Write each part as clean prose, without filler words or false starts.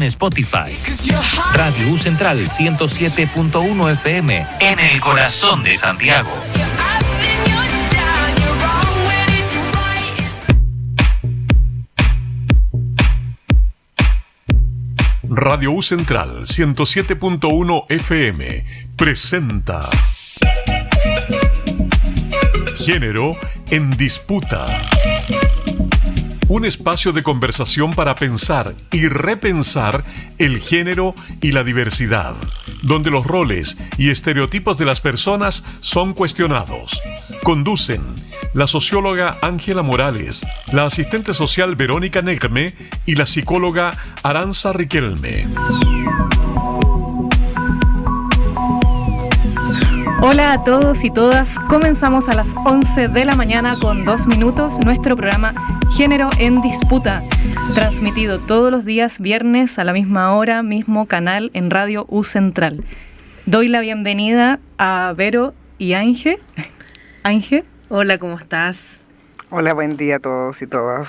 Spotify. Radio U Central 107.1 FM en el corazón de Santiago. Radio U Central 107.1 FM presenta Género en Disputa. Un espacio de conversación para pensar y repensar el género y la diversidad, donde los roles y estereotipos de las personas son cuestionados. Conducen la socióloga Ángela Morales, la asistente social Verónica Negme y la psicóloga Aranza Riquelme. Hola a todos y todas, comenzamos a las 11 de la mañana con 2 minutos nuestro programa Género en Disputa, transmitido todos los días viernes a la misma hora, mismo canal en Radio U Central. Doy la bienvenida a Vero y Ángel. Ángel. Hola, ¿cómo estás? Hola, buen día a todos y todas.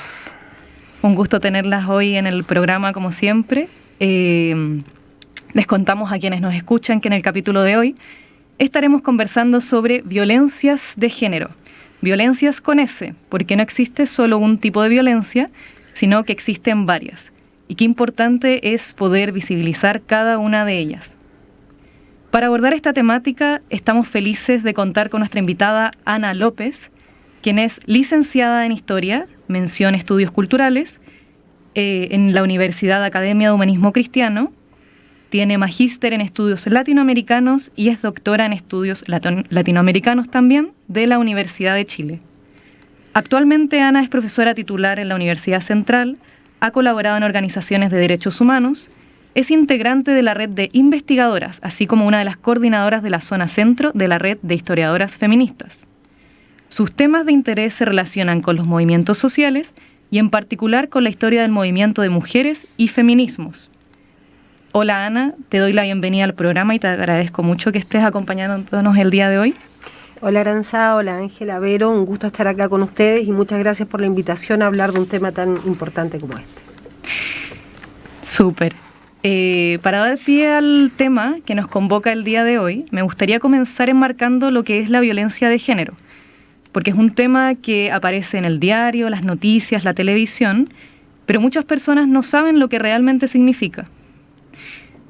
Un gusto tenerlas hoy en el programa como siempre. Les contamos a quienes nos escuchan que en el capítulo de hoy estaremos conversando sobre violencias de género. Violencias con S, porque no existe solo un tipo de violencia, sino que existen varias. Y qué importante es poder visibilizar cada una de ellas. Para abordar esta temática, estamos felices de contar con nuestra invitada Ana López, quien es licenciada en Historia, mención Estudios Culturales, en la Universidad Academia de Humanismo Cristiano. Tiene magíster en estudios latinoamericanos y es doctora en estudios latinoamericanos también de la Universidad de Chile. Actualmente Ana es profesora titular en la Universidad Central, ha colaborado en organizaciones de derechos humanos, es integrante de la red de investigadoras, así como una de las coordinadoras de la zona centro de la red de historiadoras feministas. Sus temas de interés se relacionan con los movimientos sociales y en particular con la historia del movimiento de mujeres y feminismos. Hola Ana, te doy la bienvenida al programa y te agradezco mucho que estés acompañándonos el día de hoy. Hola Aranza, hola Ángela, Vero, un gusto estar acá con ustedes y muchas gracias por la invitación a hablar de un tema tan importante como este. Súper. Para dar pie al tema que nos convoca el día de hoy, me gustaría comenzar enmarcando lo que es la violencia de género, porque es un tema que aparece en el diario, las noticias, la televisión, pero muchas personas no saben lo que realmente significa.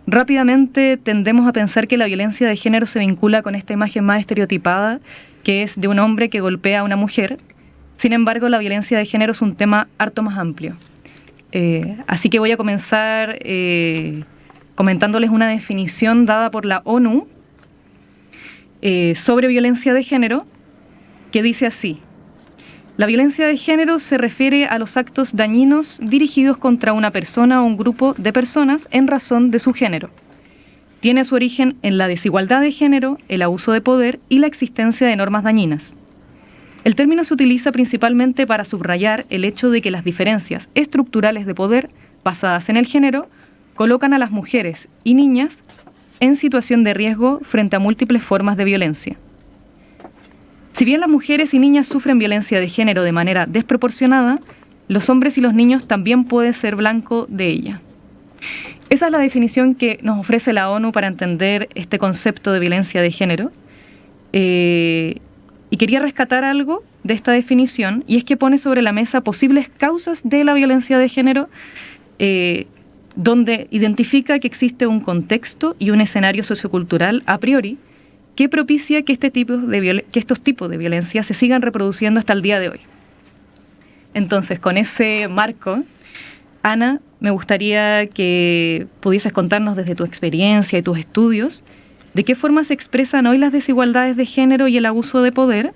Rápidamente tendemos a pensar que la violencia de género se vincula con esta imagen más estereotipada, que es de un hombre que golpea a una mujer. Sin embargo, la violencia de género es un tema harto más amplio. Así que voy a comenzar comentándoles una definición dada por la ONU sobre violencia de género, que dice así: la violencia de género se refiere a los actos dañinos dirigidos contra una persona o un grupo de personas en razón de su género. Tiene su origen en la desigualdad de género, el abuso de poder y la existencia de normas dañinas. El término se utiliza principalmente para subrayar el hecho de que las diferencias estructurales de poder basadas en el género colocan a las mujeres y niñas en situación de riesgo frente a múltiples formas de violencia. Si bien las mujeres y niñas sufren violencia de género de manera desproporcionada, los hombres y los niños también pueden ser blanco de ella. Esa es la definición que nos ofrece la ONU para entender este concepto de violencia de género. Y quería rescatar algo de esta definición, y es que pone sobre la mesa posibles causas de la violencia de género, donde identifica que existe un contexto y un escenario sociocultural a priori que propicia que estos tipos de violencia se sigan reproduciendo hasta el día de hoy. Entonces, con ese marco, Ana, me gustaría que pudieses contarnos desde tu experiencia y tus estudios de qué forma se expresan hoy las desigualdades de género y el abuso de poder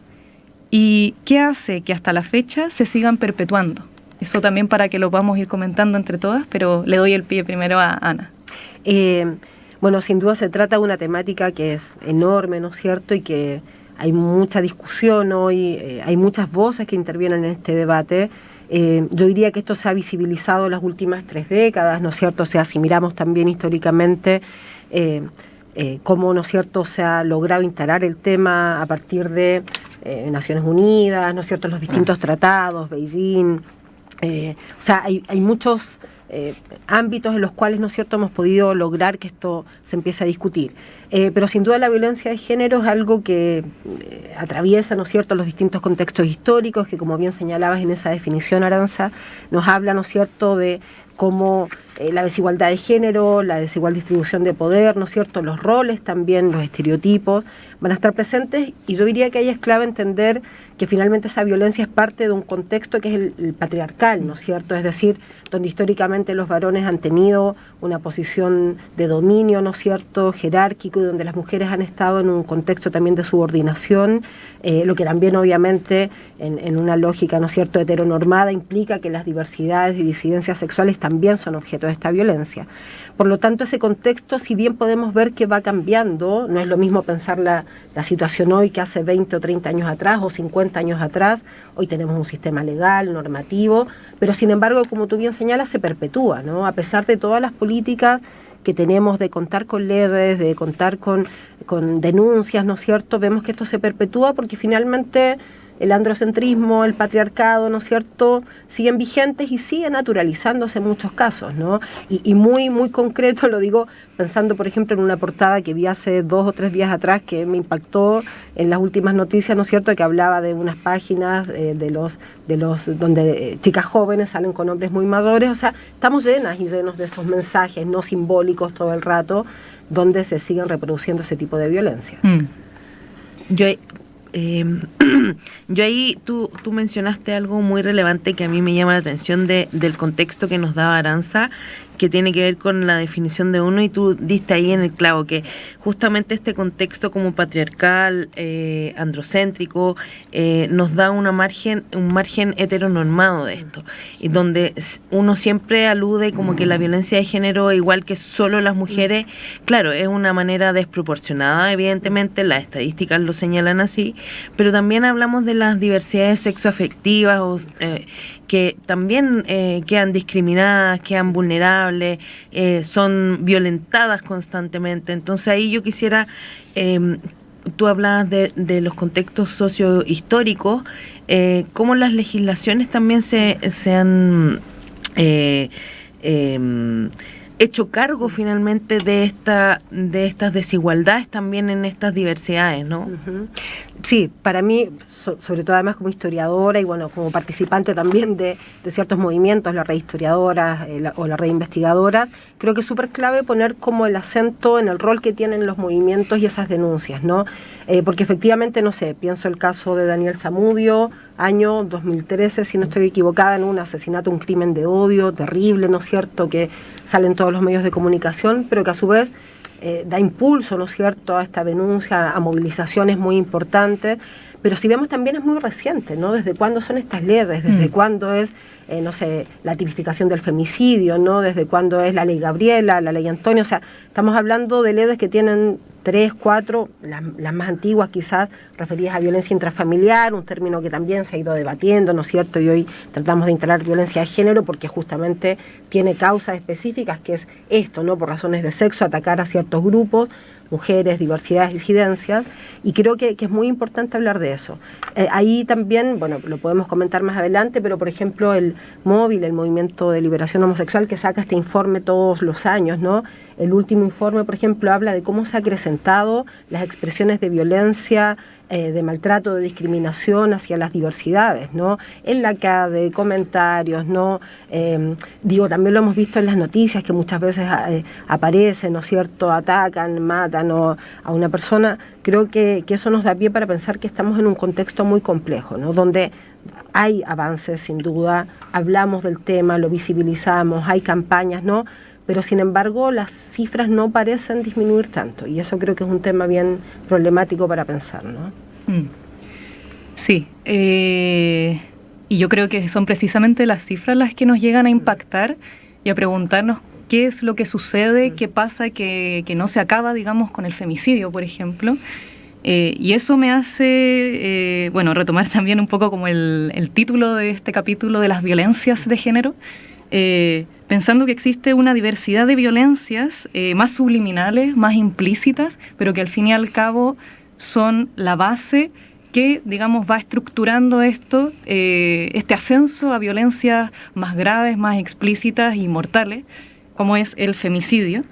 y qué hace que hasta la fecha se sigan perpetuando. Eso también para que lo podamos ir comentando entre todas, pero le doy el pie primero a Ana. Bueno, sin duda se trata de una temática que es enorme, ¿no es cierto? Y que hay mucha discusión hoy, hay muchas voces que intervienen en este debate. Yo diría que esto se ha visibilizado en las últimas 3 décadas, ¿no es cierto? O sea, si miramos también históricamente cómo, ¿no es cierto?, se ha logrado instalar el tema a partir de Naciones Unidas, ¿no es cierto?, los distintos tratados, Beijing. O sea, hay muchos ámbitos en los cuales, ¿no es cierto?, hemos podido lograr que esto se empiece a discutir. Pero sin duda la violencia de género es algo que atraviesa, ¿no es cierto?, los distintos contextos históricos, que como bien señalabas en esa definición, Aranza, nos habla, ¿no es cierto?, de cómo la desigualdad de género, la desigual distribución de poder, ¿no es cierto?, los roles también, los estereotipos van a estar presentes, y yo diría que ahí es clave entender que finalmente esa violencia es parte de un contexto que es el patriarcal, ¿no es cierto?, es decir, donde históricamente los varones han tenido una posición de dominio, ¿no es cierto?, jerárquico, y donde las mujeres han estado en un contexto también de subordinación, lo que también obviamente en una lógica, ¿no es cierto?, heteronormada implica que las diversidades y disidencias sexuales también son objeto de esta violencia. Por lo tanto, ese contexto, si bien podemos ver que va cambiando, no es lo mismo pensar la situación hoy que hace 20 o 30 años atrás o 50 años atrás. Hoy tenemos un sistema legal, normativo, pero sin embargo, como tú bien señalas, se perpetúa, ¿no? A pesar de todas las políticas que tenemos de contar con leyes, de contar con denuncias, ¿no es cierto?, vemos que esto se perpetúa porque finalmente el androcentrismo, el patriarcado, ¿no es cierto?, siguen vigentes y siguen naturalizándose en muchos casos, ¿no? Y muy, muy concreto, lo digo pensando, por ejemplo, en una portada que vi hace 2 o 3 días atrás que me impactó en las últimas noticias, ¿no es cierto?, que hablaba de unas páginas de los donde chicas jóvenes salen con hombres muy mayores. O sea, estamos llenas y llenos de esos mensajes no simbólicos todo el rato, donde se siguen reproduciendo ese tipo de violencia. Yo ahí, tú mencionaste algo muy relevante que a mí me llama la atención del contexto que nos daba Aranza, que tiene que ver con la definición de uno, y tú diste ahí en el clavo que justamente este contexto como patriarcal, androcéntrico, nos da un margen heteronormado de esto, y donde uno siempre alude como que la violencia de género, igual que solo las mujeres, claro, es una manera desproporcionada, evidentemente, las estadísticas lo señalan así, pero también hablamos de las diversidades sexoafectivas que también quedan discriminadas, quedan vulnerables, son violentadas constantemente. Entonces ahí yo quisiera, tú hablabas de los contextos sociohistóricos, cómo las legislaciones también se han hecho cargo finalmente de estas desigualdades también en estas diversidades, ¿no? Uh-huh. Sí, para mí, sobre todo además como historiadora y bueno, como participante también de ciertos movimientos, la red historiadora o la red investigadora, creo que es súper clave poner como el acento en el rol que tienen los movimientos y esas denuncias, ¿no? Porque efectivamente, no sé, pienso el caso de Daniel Zamudio, año 2013, si no estoy equivocada, en un asesinato, un crimen de odio terrible, ¿no es cierto?, que sale en todos los medios de comunicación, pero que a su vez da impulso, ¿no es cierto?, a esta denuncia, a movilizaciones muy importantes. Pero si vemos también es muy reciente, ¿no? ¿Desde cuándo son estas leyes? ¿Desde cuándo es, no sé, la tipificación del femicidio, ¿no? ¿Desde cuándo es la ley Gabriela, la ley Antonio? O sea, estamos hablando de leyes que tienen 3, 4, las más antiguas quizás, referidas a violencia intrafamiliar, un término que también se ha ido debatiendo, ¿no es cierto? Y hoy tratamos de instalar violencia de género porque justamente tiene causas específicas, que es esto, ¿no? Por razones de sexo, atacar a ciertos grupos, mujeres, diversidades, disidencias, y creo que es muy importante hablar de eso. Ahí también, bueno, lo podemos comentar más adelante, pero por ejemplo el MOVIL, el Movimiento de Liberación Homosexual, que saca este informe todos los años, ¿no? El último informe, por ejemplo, habla de cómo se ha acrecentado las expresiones de violencia, de maltrato, de discriminación hacia las diversidades, ¿no? En la calle, comentarios, ¿no? También lo hemos visto en las noticias que muchas veces aparecen, ¿no es cierto?, atacan, matan a una persona. Creo que eso nos da pie para pensar que estamos en un contexto muy complejo, ¿no?, donde hay avances sin duda, hablamos del tema, lo visibilizamos, hay campañas, ¿no?, pero sin embargo las cifras no parecen disminuir tanto, y eso creo que es un tema bien problemático para pensar, ¿no? Sí, y yo creo que son precisamente las cifras las que nos llegan a impactar y a preguntarnos qué es lo que sucede, qué pasa, que no se acaba, digamos, con el femicidio, por ejemplo. Y eso me hace, retomar también un poco como el título de este capítulo de las violencias de género, pensando que existe una diversidad de violencias más subliminales, más implícitas, pero que al fin y al cabo son la base que, digamos, va estructurando esto, este ascenso a violencias más graves, más explícitas y mortales, como es el femicidio.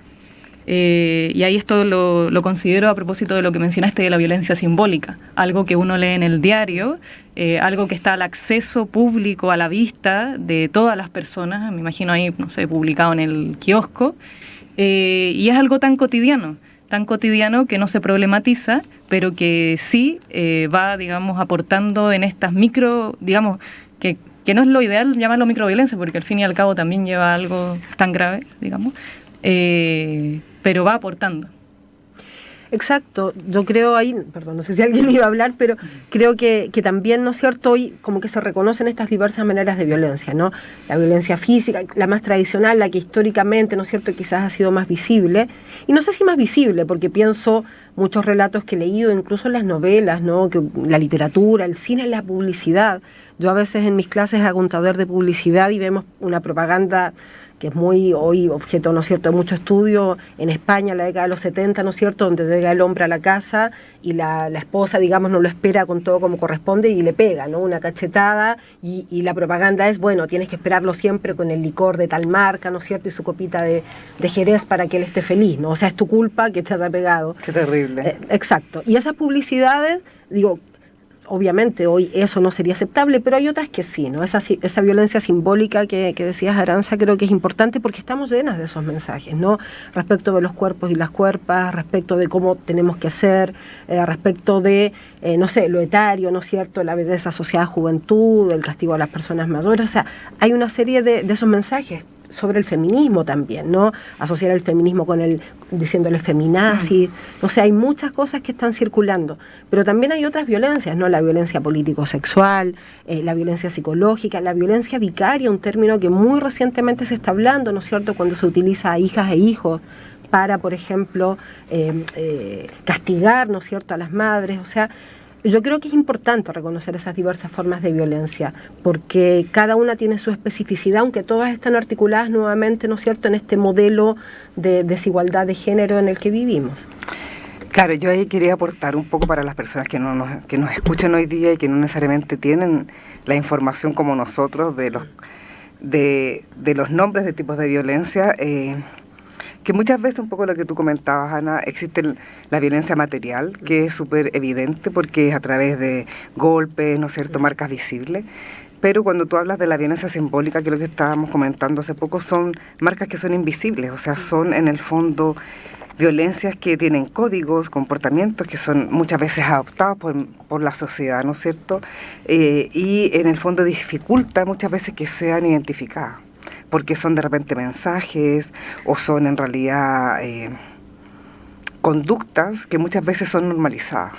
Y ahí esto lo considero a propósito de lo que mencionaste de la violencia simbólica, algo que uno lee en el diario, algo que está al acceso público, a la vista de todas las personas, me imagino ahí, no sé, publicado en el kiosco, y es algo tan cotidiano que no se problematiza, pero que sí va, digamos, aportando en estas micro, digamos, que no es lo ideal llamarlo microviolencia, porque al fin y al cabo también lleva algo tan grave, digamos, pero va aportando. Exacto, yo creo ahí, perdón, no sé si alguien iba a hablar, pero creo que también, ¿no es cierto?, hoy como que se reconocen estas diversas maneras de violencia, ¿no? La violencia física, la más tradicional, la que históricamente, ¿no es cierto?, quizás ha sido más visible, y no sé si más visible, porque pienso muchos relatos que he leído, incluso en las novelas, ¿no?, que la literatura, el cine, la publicidad. Yo a veces en mis clases hago un taller de publicidad y vemos una propaganda que es muy hoy objeto, ¿no es cierto?, de mucho estudio en España, en la década de los 70, ¿no es cierto?, donde llega el hombre a la casa y la esposa, digamos, no lo espera con todo como corresponde y le pega, ¿no?, una cachetada, y la propaganda es, bueno, tienes que esperarlo siempre con el licor de tal marca, ¿no es cierto?, y su copita de Jerez para que él esté feliz, ¿no? O sea, es tu culpa que te haya pegado. Qué terrible. Exacto. Y esas publicidades, digo, obviamente hoy eso no sería aceptable, pero hay otras que sí, ¿no? Esa violencia simbólica que decías, Aranza, creo que es importante porque estamos llenas de esos mensajes, ¿no? Respecto de los cuerpos y las cuerpas, respecto de cómo tenemos que ser, respecto de, no sé, lo etario, ¿no es cierto?, la belleza asociada a juventud, el castigo a las personas mayores, o sea, hay una serie de esos mensajes sobre el feminismo también, ¿no? Asociar el feminismo con diciéndole feminazi, no sé, hay muchas cosas que están circulando, pero también hay otras violencias, ¿no? La violencia político-sexual, la violencia psicológica, la violencia vicaria, un término que muy recientemente se está hablando, ¿no es cierto?, cuando se utiliza a hijas e hijos para, por ejemplo, castigar, ¿no es cierto?, a las madres, o sea, yo creo que es importante reconocer esas diversas formas de violencia, porque cada una tiene su especificidad, aunque todas están articuladas nuevamente, ¿no es cierto?, en este modelo de desigualdad de género en el que vivimos. Claro, yo ahí quería aportar un poco para las personas que nos escuchan hoy día y que no necesariamente tienen la información como nosotros de los nombres de tipos de violencia, que muchas veces, un poco lo que tú comentabas, Ana, existe la violencia material, que es súper evidente porque es a través de golpes, ¿no es cierto?, marcas visibles. Pero cuando tú hablas de la violencia simbólica, que es lo que estábamos comentando hace poco, son marcas que son invisibles, o sea, son en el fondo violencias que tienen códigos, comportamientos que son muchas veces adoptados por la sociedad, ¿no es cierto?, y en el fondo dificulta muchas veces que sean identificadas, porque son de repente mensajes o son en realidad conductas que muchas veces son normalizadas.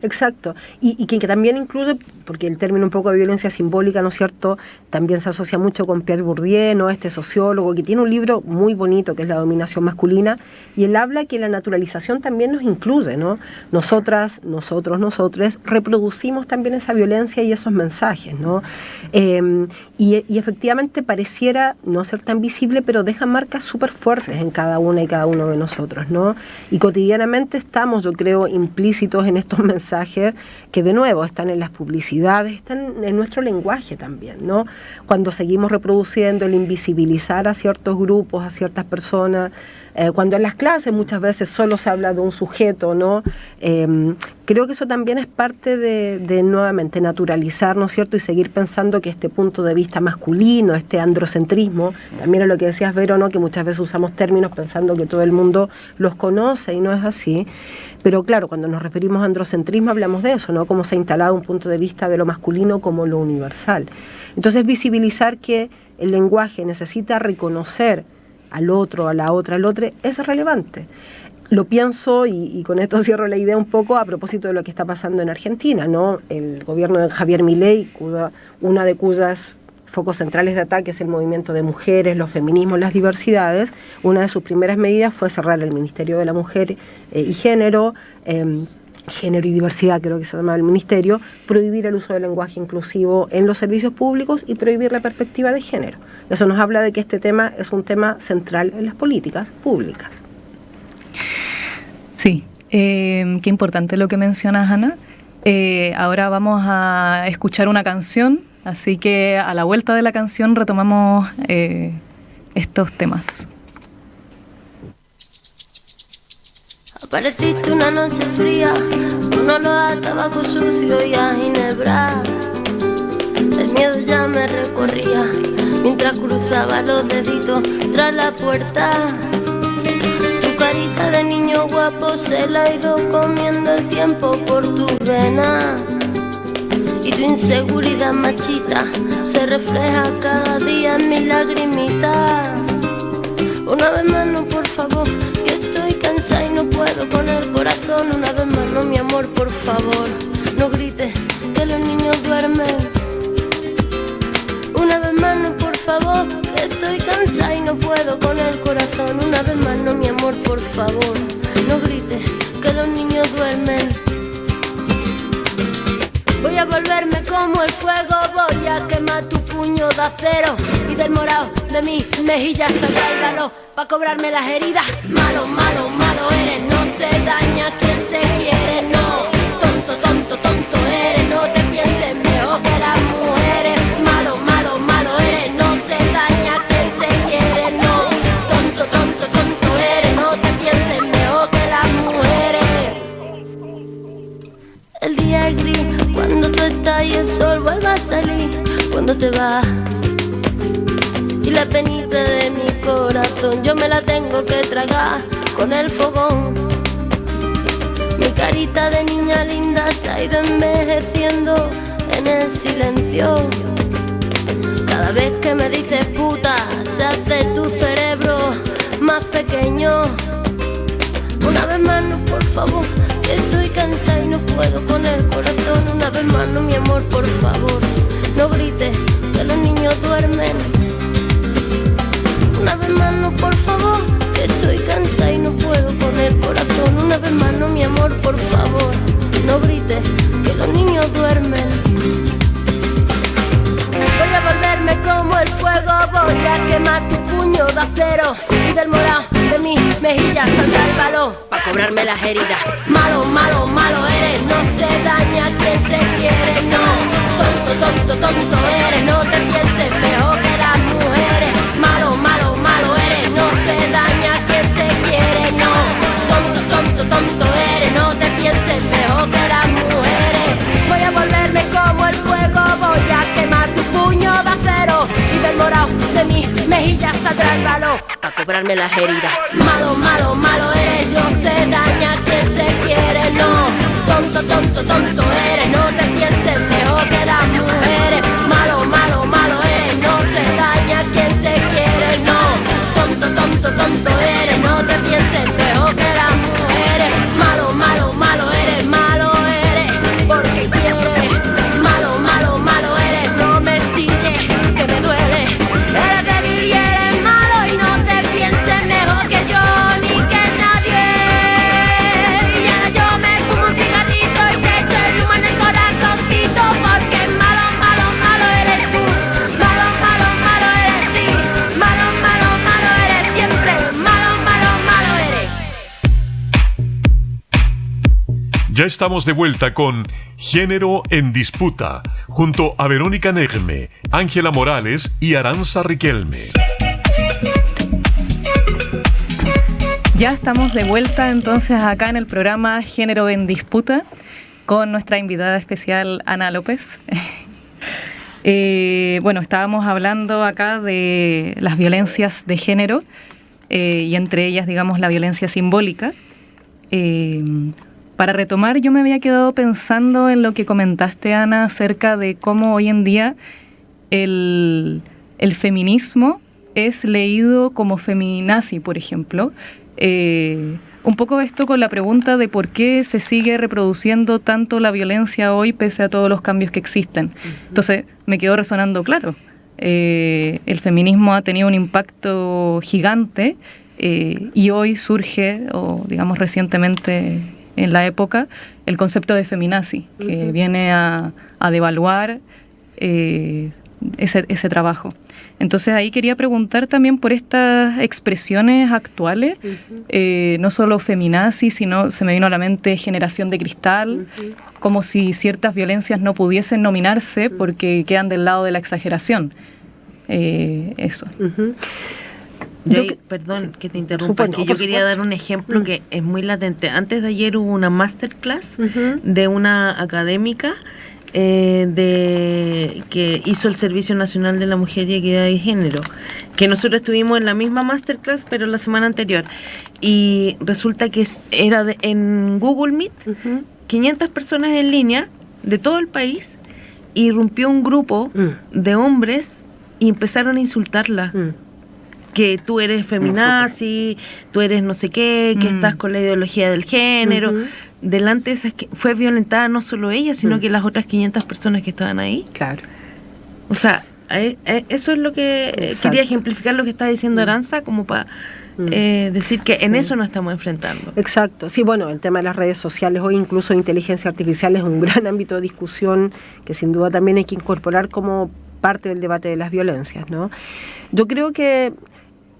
Exacto, y que también incluye, porque el término un poco de violencia simbólica, ¿no es cierto?, también se asocia mucho con Pierre Bourdieu, ¿no?, este sociólogo que tiene un libro muy bonito que es La dominación masculina, y él habla que la naturalización también nos incluye, ¿no? Nosotras, nosotres, reproducimos también esa violencia y esos mensajes, ¿no? Y efectivamente pareciera no ser tan visible, pero deja marcas súper fuertes en cada una y cada uno de nosotros, ¿no? Y cotidianamente estamos, yo creo, implícitos en estos mensajes que de nuevo están en las publicidades, están en nuestro lenguaje también, ¿no? Cuando seguimos reproduciendo el invisibilizar a ciertos grupos, a ciertas personas, cuando en las clases muchas veces solo se habla de un sujeto, ¿no? Creo que eso también es parte de nuevamente naturalizar, ¿no es cierto?, y seguir pensando que este punto de vista masculino, este androcentrismo, también es lo que decías, Vero, ¿no?, que muchas veces usamos términos pensando que todo el mundo los conoce y no es así. Pero claro, cuando nos referimos a androcentrismo hablamos de eso, ¿no?, cómo se ha instalado un punto de vista de lo masculino como lo universal. Entonces visibilizar que el lenguaje necesita reconocer al otro, a la otra, al otro, es relevante. Lo pienso, y con esto cierro la idea un poco, a propósito de lo que está pasando en Argentina, ¿no? El gobierno de Javier Milei, una de cuyas focos centrales de ataque es el movimiento de mujeres, los feminismos, las diversidades, una de sus primeras medidas fue cerrar el Ministerio de la Mujer y Género, Género y Diversidad creo que se llama el ministerio, prohibir el uso del lenguaje inclusivo en los servicios públicos y prohibir la perspectiva de género. Eso nos habla de que este tema es un tema central en las políticas públicas. Sí, qué importante lo que mencionas, Ana. Ahora vamos a escuchar una canción, así que a la vuelta de la canción retomamos estos temas. Apareciste una noche fría, con olor a tabaco sucio y a ginebra. El miedo ya me recorría mientras cruzaba los deditos tras la puerta. Tu carita de niño guapo se la ha ido comiendo el tiempo por tus venas. Y tu inseguridad machista se refleja cada día en mis lagrimitas. Una vez más no, por favor, que estoy cansada y no puedo con el corazón. Una vez más no, mi amor, por favor, no grites que los niños duermen. Una vez más no, por favor, que estoy cansada y no puedo con el corazón. Una vez más no, mi amor, por favor, no grites que los niños duermen. Voy a volverme como el fuego, voy a quemar tu puño de acero y del morado de mis mejillas saldrá el valor pa' cobrarme las heridas. Malo, malo, malo eres, no se daña quien se quiere, no. Tonto, tonto, tonto eres, no te pienses mejor que las mujeres. Malo, malo, malo eres, no se daña quien se quiere, no. Tonto, tonto, tonto eres, no te pienses mejor que las mujeres. El día es gris cuando tú estás y el sol vuelve a salir cuando te vas. Y la penita de mi corazón yo me la tengo que tragar con el fogón. Mi carita de niña linda se ha ido envejeciendo en el silencio. Cada vez que me dices puta se hace tu cerebro más pequeño. Una vez más no, por favor, que estoy cansada y no puedo con el corazón. Una vez más no, mi amor, por favor, no grites que los niños duermen. Una vez más no, por favor, que estoy cansada y no puedo con el corazón. Una vez más no, mi amor, por favor, no grites que los niños duermen. Voy a volverme como el fuego, voy a quemar tu puño de acero y del morado de mis mejillas saldrá el valor pa' cobrarme las heridas. Malo, malo, malo eres, no se daña quien se quiere, no. Tonto, tonto, tonto eres, no te pienses mejor que las mujeres. Malo, malo, malo eres, no se daña quien se quiere, no. Tonto, tonto, tonto eres, no te pienses mejor que las mujeres. Voy a volverme como el fuego, voy a quemar tu puño de acero y del morado de mis mejillas saldrá el valor pa' cobrarme las heridas. Malo, malo, malo eres, no se daña quien se quiere, no. Tonto, tonto, tonto eres, no te pienses mejor que las mujeres. Malo, malo, malo eres, no se daña quien se quiere, no. Tonto, tonto, tonto eres, no te pienses mejor que las mujeres. Malo, malo, malo eres, porque quieres. Malo, malo, malo eres, no me chilles, que me duele. Eres débil y eres malo y no te pienses mejor que yo ni que nadie. Y ahora yo me fumo un cigarrito y te echo el humo en el corazoncito, porque malo, malo, malo eres tú. Malo, malo, malo eres sí. Malo, malo, malo eres siempre. Malo, malo, malo eres. Ya estamos de vuelta con Género en Disputa, junto a Verónica Negme, Ángela Morales y Aranza Riquelme. Ya estamos de vuelta entonces acá en el programa Género en Disputa con nuestra invitada especial Ana López. Bueno, estábamos hablando acá de las violencias de género y entre ellas, digamos, la violencia simbólica. Para retomar, yo me había quedado pensando en lo que comentaste, Ana, acerca de cómo hoy en día el feminismo es leído como feminazi, por ejemplo. Un poco esto con la pregunta de por qué se sigue reproduciendo tanto la violencia hoy pese a todos los cambios que existen. Entonces me quedó resonando claro. El feminismo ha tenido un impacto gigante y hoy surge, o digamos recientemente en la época, el concepto de feminazi, que viene a devaluar ese trabajo. Entonces ahí quería preguntar también por estas expresiones actuales, no solo feminazis, sino se me vino a la mente generación de cristal, como si ciertas violencias no pudiesen nominarse porque quedan del lado de la exageración. Eso. Perdón que te interrumpa, que yo quería dar un ejemplo que es muy latente. Antes de ayer hubo una masterclass de una académica que hizo el Servicio Nacional de la Mujer y Equidad de Género, que nosotros estuvimos en la misma masterclass pero la semana anterior, y resulta que era en Google Meet, 500 personas en línea de todo el país, irrumpió un grupo de hombres y empezaron a insultarla. Que tú eres feminazi, tú eres no sé qué, que estás con la ideología del género. Delante de esas, fue violentada no solo ella, sino que las otras 500 personas que estaban ahí. Claro. O sea, eso es lo que quería ejemplificar lo que está diciendo Aranza, como para decir que en eso nos estamos enfrentando. Exacto. Sí, bueno, el tema de las redes sociales, hoy incluso inteligencia artificial es un gran ámbito de discusión que sin duda también hay que incorporar como parte del debate de las violencias, ¿no? Yo creo que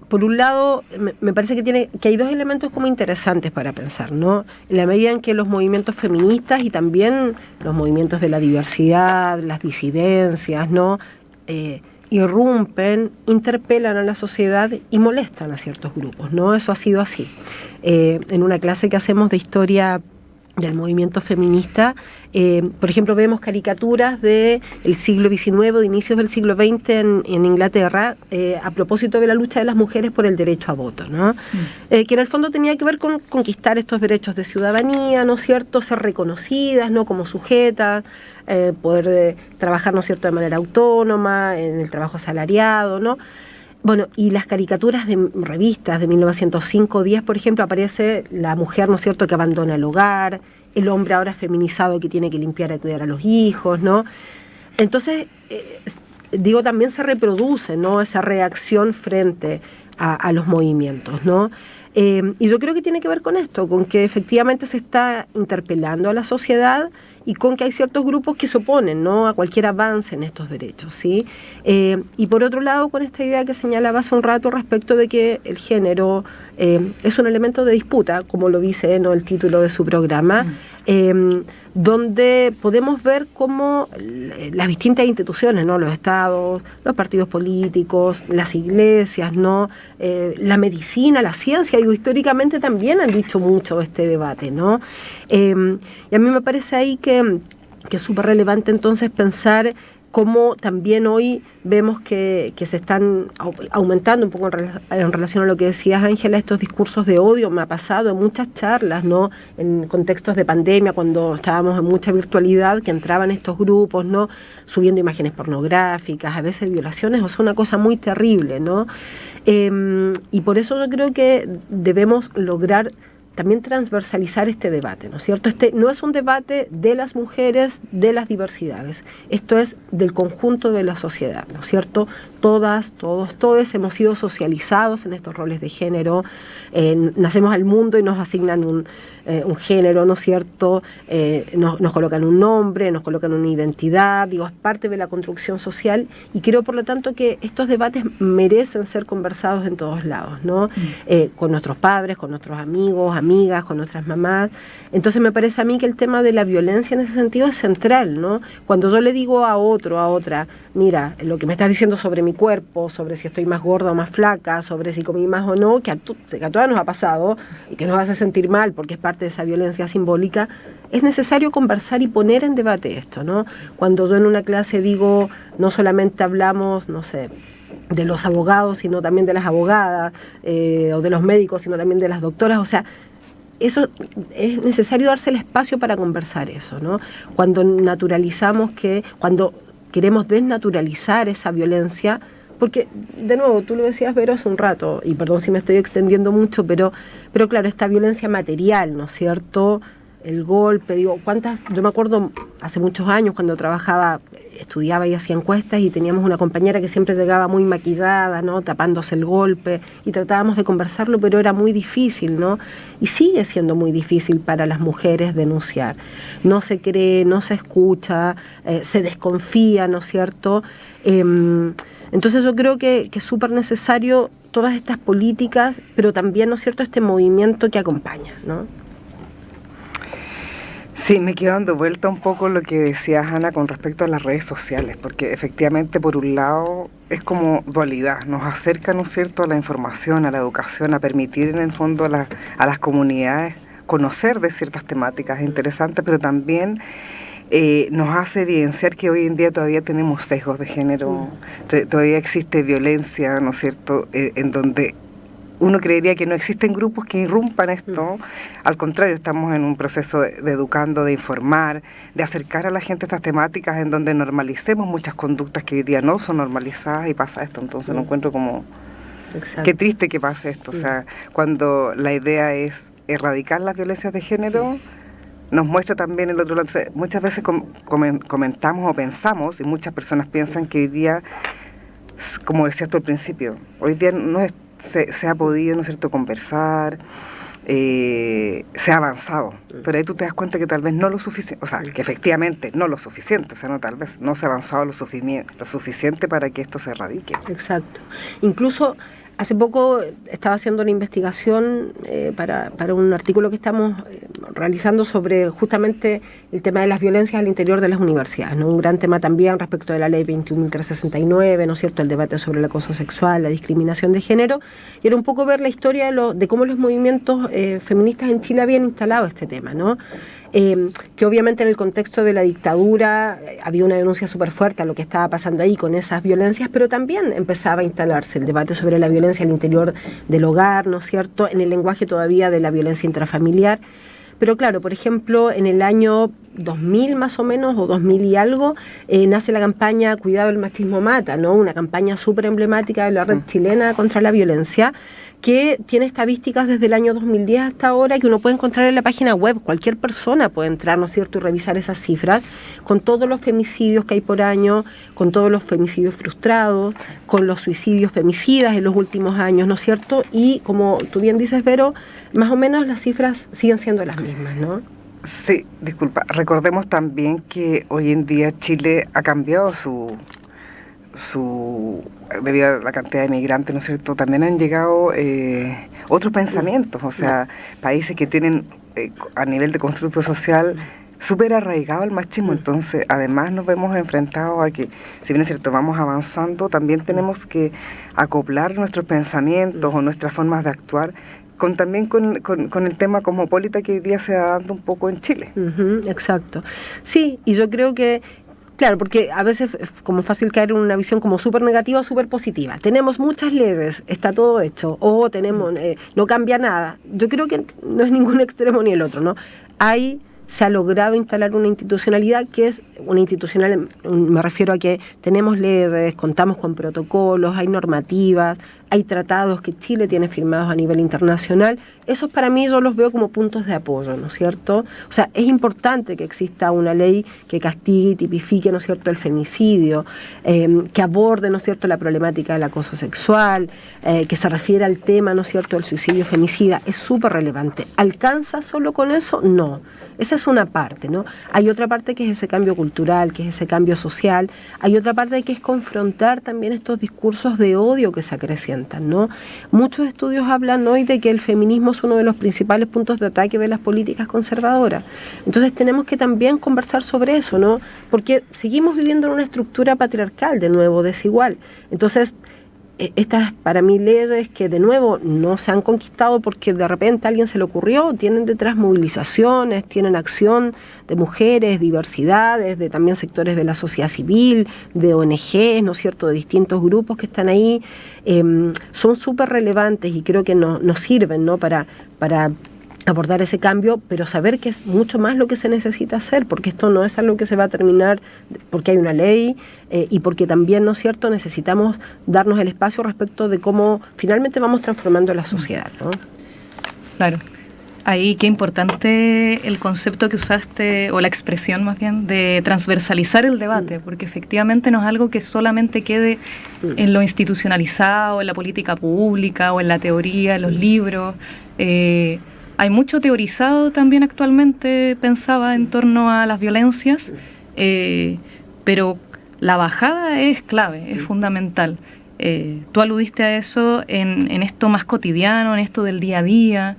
por un lado, me parece que hay dos elementos como interesantes para pensar, ¿no? En la medida en que los movimientos feministas y también los movimientos de la diversidad, las disidencias, ¿no? Irrumpen, interpelan a la sociedad y molestan a ciertos grupos, ¿no? Eso ha sido así. En una clase que hacemos de historia del movimiento feminista, por ejemplo, vemos caricaturas del siglo XIX, de inicios del siglo XX en Inglaterra, a propósito de la lucha de las mujeres por el derecho a voto, ¿no? Que en el fondo tenía que ver con conquistar estos derechos de ciudadanía, ¿no es cierto?, ser reconocidas, ¿no?, como sujetas, poder trabajar, ¿no es cierto?, de manera autónoma, en el trabajo asalariado, ¿no? Bueno, y las caricaturas de revistas de 1905-10, por ejemplo, aparece la mujer, ¿no es cierto?, que abandona el hogar, el hombre ahora feminizado que tiene que limpiar y cuidar a los hijos, ¿no? Entonces, digo, también se reproduce, ¿no?, esa reacción frente a los movimientos, ¿no? Y yo creo que tiene que ver con esto, con que efectivamente se está interpelando a la sociedad y con que hay ciertos grupos que se oponen, ¿no?, a cualquier avance en estos derechos, ¿sí? Y por otro lado, con esta idea que señalaba hace un rato respecto de que el género es un elemento de disputa, como lo dice, ¿no?, el título de su programa, donde podemos ver cómo las distintas instituciones, ¿no?, los estados, los partidos políticos, las iglesias, ¿no?, la medicina, la ciencia, digo, históricamente también han dicho mucho este debate, ¿no? Y a mí me parece ahí que es súper relevante entonces pensar cómo también hoy vemos que se están aumentando un poco en relación a lo que decías, Ángela, estos discursos de odio. Me ha pasado en muchas charlas, ¿no?, en contextos de pandemia, cuando estábamos en mucha virtualidad, que entraban estos grupos, ¿no?, subiendo imágenes pornográficas, a veces violaciones, o sea, una cosa muy terrible, ¿no? Y por eso yo creo que debemos lograr también transversalizar este debate, ¿no es cierto? Este no es un debate de las mujeres, de las diversidades, esto es del conjunto de la sociedad, ¿no es cierto? Todas, todos hemos sido socializados en estos roles de género, nacemos al mundo y nos asignan un género, ¿no es cierto? Nos colocan un nombre, nos colocan una identidad, digo, es parte de la construcción social, y creo por lo tanto que estos debates merecen ser conversados en todos lados, ¿no? Con nuestros padres, con nuestros amigos, amigas, con nuestras mamás. Entonces me parece a mí que el tema de la violencia en ese sentido es central, ¿no? Cuando yo le digo a otro, a otra, mira, lo que me estás diciendo sobre mi cuerpo, sobre si estoy más gorda o más flaca, sobre si comí más o no, que a todas nos ha pasado y que nos hace sentir mal porque es parte de esa violencia simbólica, es necesario conversar y poner en debate esto, ¿no? Cuando yo en una clase digo, no solamente hablamos, no sé, de los abogados, sino también de las abogadas, o de los médicos, sino también de las doctoras, o sea, eso es necesario darse el espacio para conversar eso, ¿no? Cuando cuando queremos desnaturalizar esa violencia, porque, de nuevo, tú lo decías, Vero, hace un rato, y perdón si me estoy extendiendo mucho, pero claro, esta violencia material, ¿no es cierto?, el golpe, digo, yo me acuerdo hace muchos años cuando estudiaba y hacía encuestas y teníamos una compañera que siempre llegaba muy maquillada, ¿no? Tapándose el golpe, y tratábamos de conversarlo, pero era muy difícil, ¿no? Y sigue siendo muy difícil para las mujeres denunciar. No se cree, no se escucha, se desconfía, ¿no es cierto? Entonces yo creo que es súper necesario todas estas políticas, pero también, ¿no es cierto?, este movimiento que acompaña, ¿no? Sí, me quedo dando vuelta un poco lo que decía Ana con respecto a las redes sociales, porque efectivamente por un lado es como dualidad, nos acerca, ¿no es cierto?, a la información, a la educación, a permitir en el fondo a las comunidades conocer de ciertas temáticas interesantes, pero también nos hace evidenciar que hoy en día todavía tenemos sesgos de género, todavía existe violencia, ¿no es cierto?, en donde uno creería que no existen grupos que irrumpan esto. Al contrario, estamos en un proceso de educando, de informar, de acercar a la gente a estas temáticas en donde normalicemos muchas conductas que hoy día no son normalizadas y pasa esto. Entonces lo encuentro como... Exacto. Qué triste que pase esto. O sea, cuando la idea es erradicar las violencias de género, nos muestra también el otro lado. O sea, muchas veces comentamos o pensamos, y muchas personas piensan que hoy día, como decías tú al principio, hoy día no es se ha podido, ¿no es cierto?, conversar, se ha avanzado, pero ahí tú te das cuenta que tal vez no lo suficiente, o sea, que efectivamente no lo suficiente, o sea, no tal vez, no se ha avanzado lo suficiente para que esto se erradique. Exacto. Incluso hace poco estaba haciendo una investigación para un artículo que estamos realizando sobre justamente el tema de las violencias al interior de las universidades, ¿no? Un gran tema también respecto de la ley 21.369, ¿no es cierto?, el debate sobre el acoso sexual, la discriminación de género, y era un poco ver la historia de cómo los movimientos feministas en Chile habían instalado este tema, ¿no? Que obviamente en el contexto de la dictadura había una denuncia súper fuerte a lo que estaba pasando ahí con esas violencias, pero también empezaba a instalarse el debate sobre la violencia al interior del hogar, ¿no es cierto?, en el lenguaje todavía de la violencia intrafamiliar. Pero claro, por ejemplo, en el año 2000 más o menos, o 2000 y algo, nace la campaña Cuidado, el machismo mata, ¿no? Una campaña súper emblemática de la red chilena contra la violencia, que tiene estadísticas desde el año 2010 hasta ahora, que uno puede encontrar en la página web. Cualquier persona puede entrar, ¿no es cierto?, y revisar esas cifras, con todos los femicidios que hay por año, con todos los femicidios frustrados, con los suicidios femicidas en los últimos años, ¿no es cierto? Y como tú bien dices, Vero, más o menos las cifras siguen siendo las mismas, ¿no? Sí, disculpa. Recordemos también que hoy en día Chile ha cambiado debido a la cantidad de migrantes, ¿no es cierto? También han llegado otros pensamientos, o sea, países que tienen a nivel de constructo social súper arraigado el machismo. Entonces además nos vemos enfrentados a que, si bien es cierto, vamos avanzando, también tenemos que acoplar nuestros pensamientos o nuestras formas de actuar también con el tema cosmopolita que hoy día se va dando un poco en Chile. Exacto. Sí, y yo creo que claro, porque a veces es como fácil caer en una visión como súper negativa o súper positiva. Tenemos muchas leyes, está todo hecho, o tenemos no cambia nada. Yo creo que no es ningún extremo ni el otro, ¿no? Se ha logrado instalar una institucionalidad que es una institucional, me refiero a que tenemos leyes, contamos con protocolos, hay normativas, hay tratados que Chile tiene firmados a nivel internacional. Esos para mí yo los veo como puntos de apoyo, ¿no es cierto? O sea, es importante que exista una ley que castigue y tipifique, ¿no es cierto?, el femicidio, que aborde, ¿no es cierto?, la problemática del acoso sexual, que se refiere al tema, ¿no es cierto?, del suicidio femicida. Es súper relevante. ¿Alcanza solo con eso? No. Esa es una parte, ¿no? Hay otra parte que es ese cambio cultural, que es ese cambio social. Hay otra parte que es confrontar también estos discursos de odio que se acrecientan, ¿no? Muchos estudios hablan hoy de que el feminismo es uno de los principales puntos de ataque de las políticas conservadoras. Entonces tenemos que también conversar sobre eso, ¿no? Porque seguimos viviendo en una estructura patriarcal, de nuevo, desigual. Entonces, estas para mí leyes que de nuevo no se han conquistado porque de repente a alguien se le ocurrió, tienen detrás movilizaciones, tienen acción de mujeres, diversidades, de también sectores de la sociedad civil, de ONGs, ¿no es cierto?, de distintos grupos que están ahí, son súper relevantes y creo que nos sirven, ¿no?, para abordar ese cambio, pero saber que es mucho más lo que se necesita hacer, porque esto no es algo que se va a terminar porque hay una ley y porque también, ¿no es cierto?, necesitamos darnos el espacio respecto de cómo finalmente vamos transformando la sociedad, ¿no? Claro. Ahí qué importante el concepto que usaste, o la expresión más bien, de transversalizar el debate, porque efectivamente no es algo que solamente quede en lo institucionalizado, en la política pública o en la teoría, en los libros. Hay mucho teorizado también actualmente, pensaba, en torno a las violencias, pero la bajada es clave, es fundamental. Tú aludiste a eso en esto más cotidiano, en esto del día a día,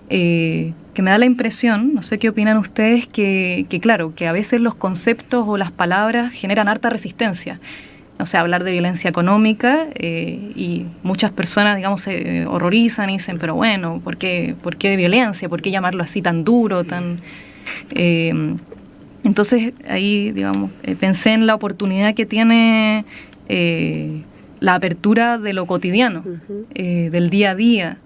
que me da la impresión, no sé qué opinan ustedes, que claro, que a veces los conceptos o las palabras generan harta resistencia. O sea, hablar de violencia económica y muchas personas, digamos, se horrorizan y dicen, pero bueno, ¿por qué de violencia? ¿Por qué llamarlo así tan duro, tan...? Entonces, ahí, digamos, pensé en la oportunidad que tiene la apertura de lo cotidiano, del día a día,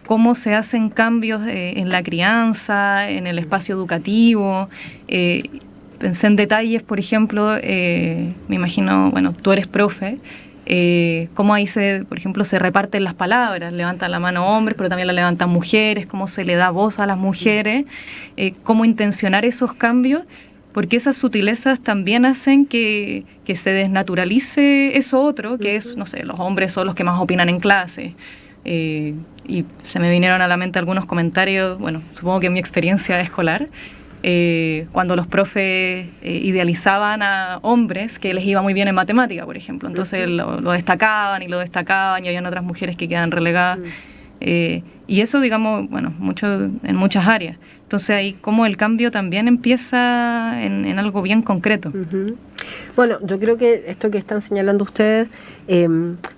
cómo se hacen cambios en la crianza, en el espacio educativo. Pensé en detalles, por ejemplo, me imagino, bueno, tú eres profe, cómo ahí por ejemplo, se reparten las palabras, levantan la mano hombres, pero también la levantan mujeres, cómo se le da voz a las mujeres, cómo intencionar esos cambios, porque esas sutilezas también hacen que se desnaturalice eso otro, que es, no sé, los hombres son los que más opinan en clase. Y se me vinieron a la mente algunos comentarios, bueno, supongo que en mi experiencia escolar, cuando los profes idealizaban a hombres que les iba muy bien en matemática, por ejemplo, entonces lo destacaban y habían otras mujeres que quedan relegadas, y eso, digamos, bueno, en muchas áreas. Entonces ahí como el cambio también empieza en algo bien concreto. Bueno, yo creo que esto que están señalando ustedes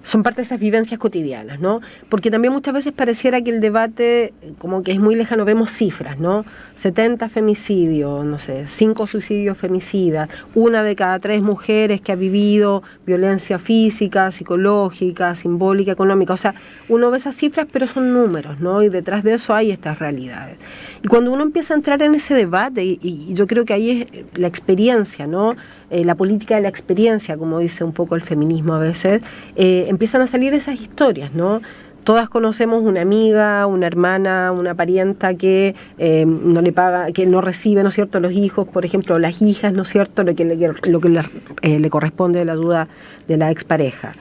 son parte de esas vivencias cotidianas, ¿no? Porque también muchas veces pareciera que el debate como que es muy lejano, vemos cifras, ¿no? 70 femicidios, no sé, 5 suicidios femicidas, 1 de cada 3 mujeres que ha vivido violencia física, psicológica, simbólica, económica. O sea, uno ve esas cifras, pero son números, ¿no? Y detrás de eso hay estas realidades. Y cuando uno empieza a entrar en ese debate, y yo creo que ahí es la experiencia, ¿no? La política de la experiencia, como dice un poco el feminismo a veces, empiezan a salir esas historias, ¿no? Todas conocemos una amiga, una hermana, una parienta que no le paga, que no recibe, ¿no es cierto?, los hijos, por ejemplo, las hijas, ¿no es cierto?, lo que le corresponde de la ayuda de la expareja.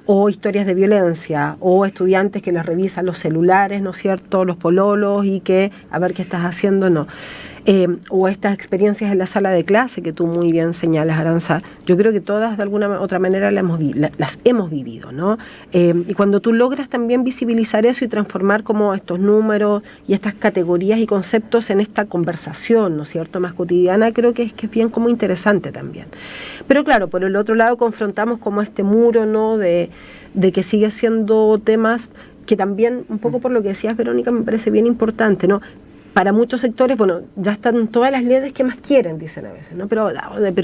O historias de violencia, o estudiantes que les revisan los celulares, ¿no es cierto?, los pololos, y que a ver qué estás haciendo, no. O estas experiencias en la sala de clase que tú muy bien señalas, Aranza, yo creo que todas de alguna otra manera las hemos vivido, ¿no? Y cuando tú logras también visibilizar eso y transformar como estos números y estas categorías y conceptos en esta conversación, ¿no es cierto?, más cotidiana, creo que es bien como interesante también. Pero claro, por el otro lado confrontamos como este muro, ¿no?, de que sigue siendo temas que también, un poco por lo que decías, Verónica, me parece bien importante, ¿no? Para muchos sectores, bueno, ya están todas las leyes que más quieren, dicen a veces, ¿no? Pero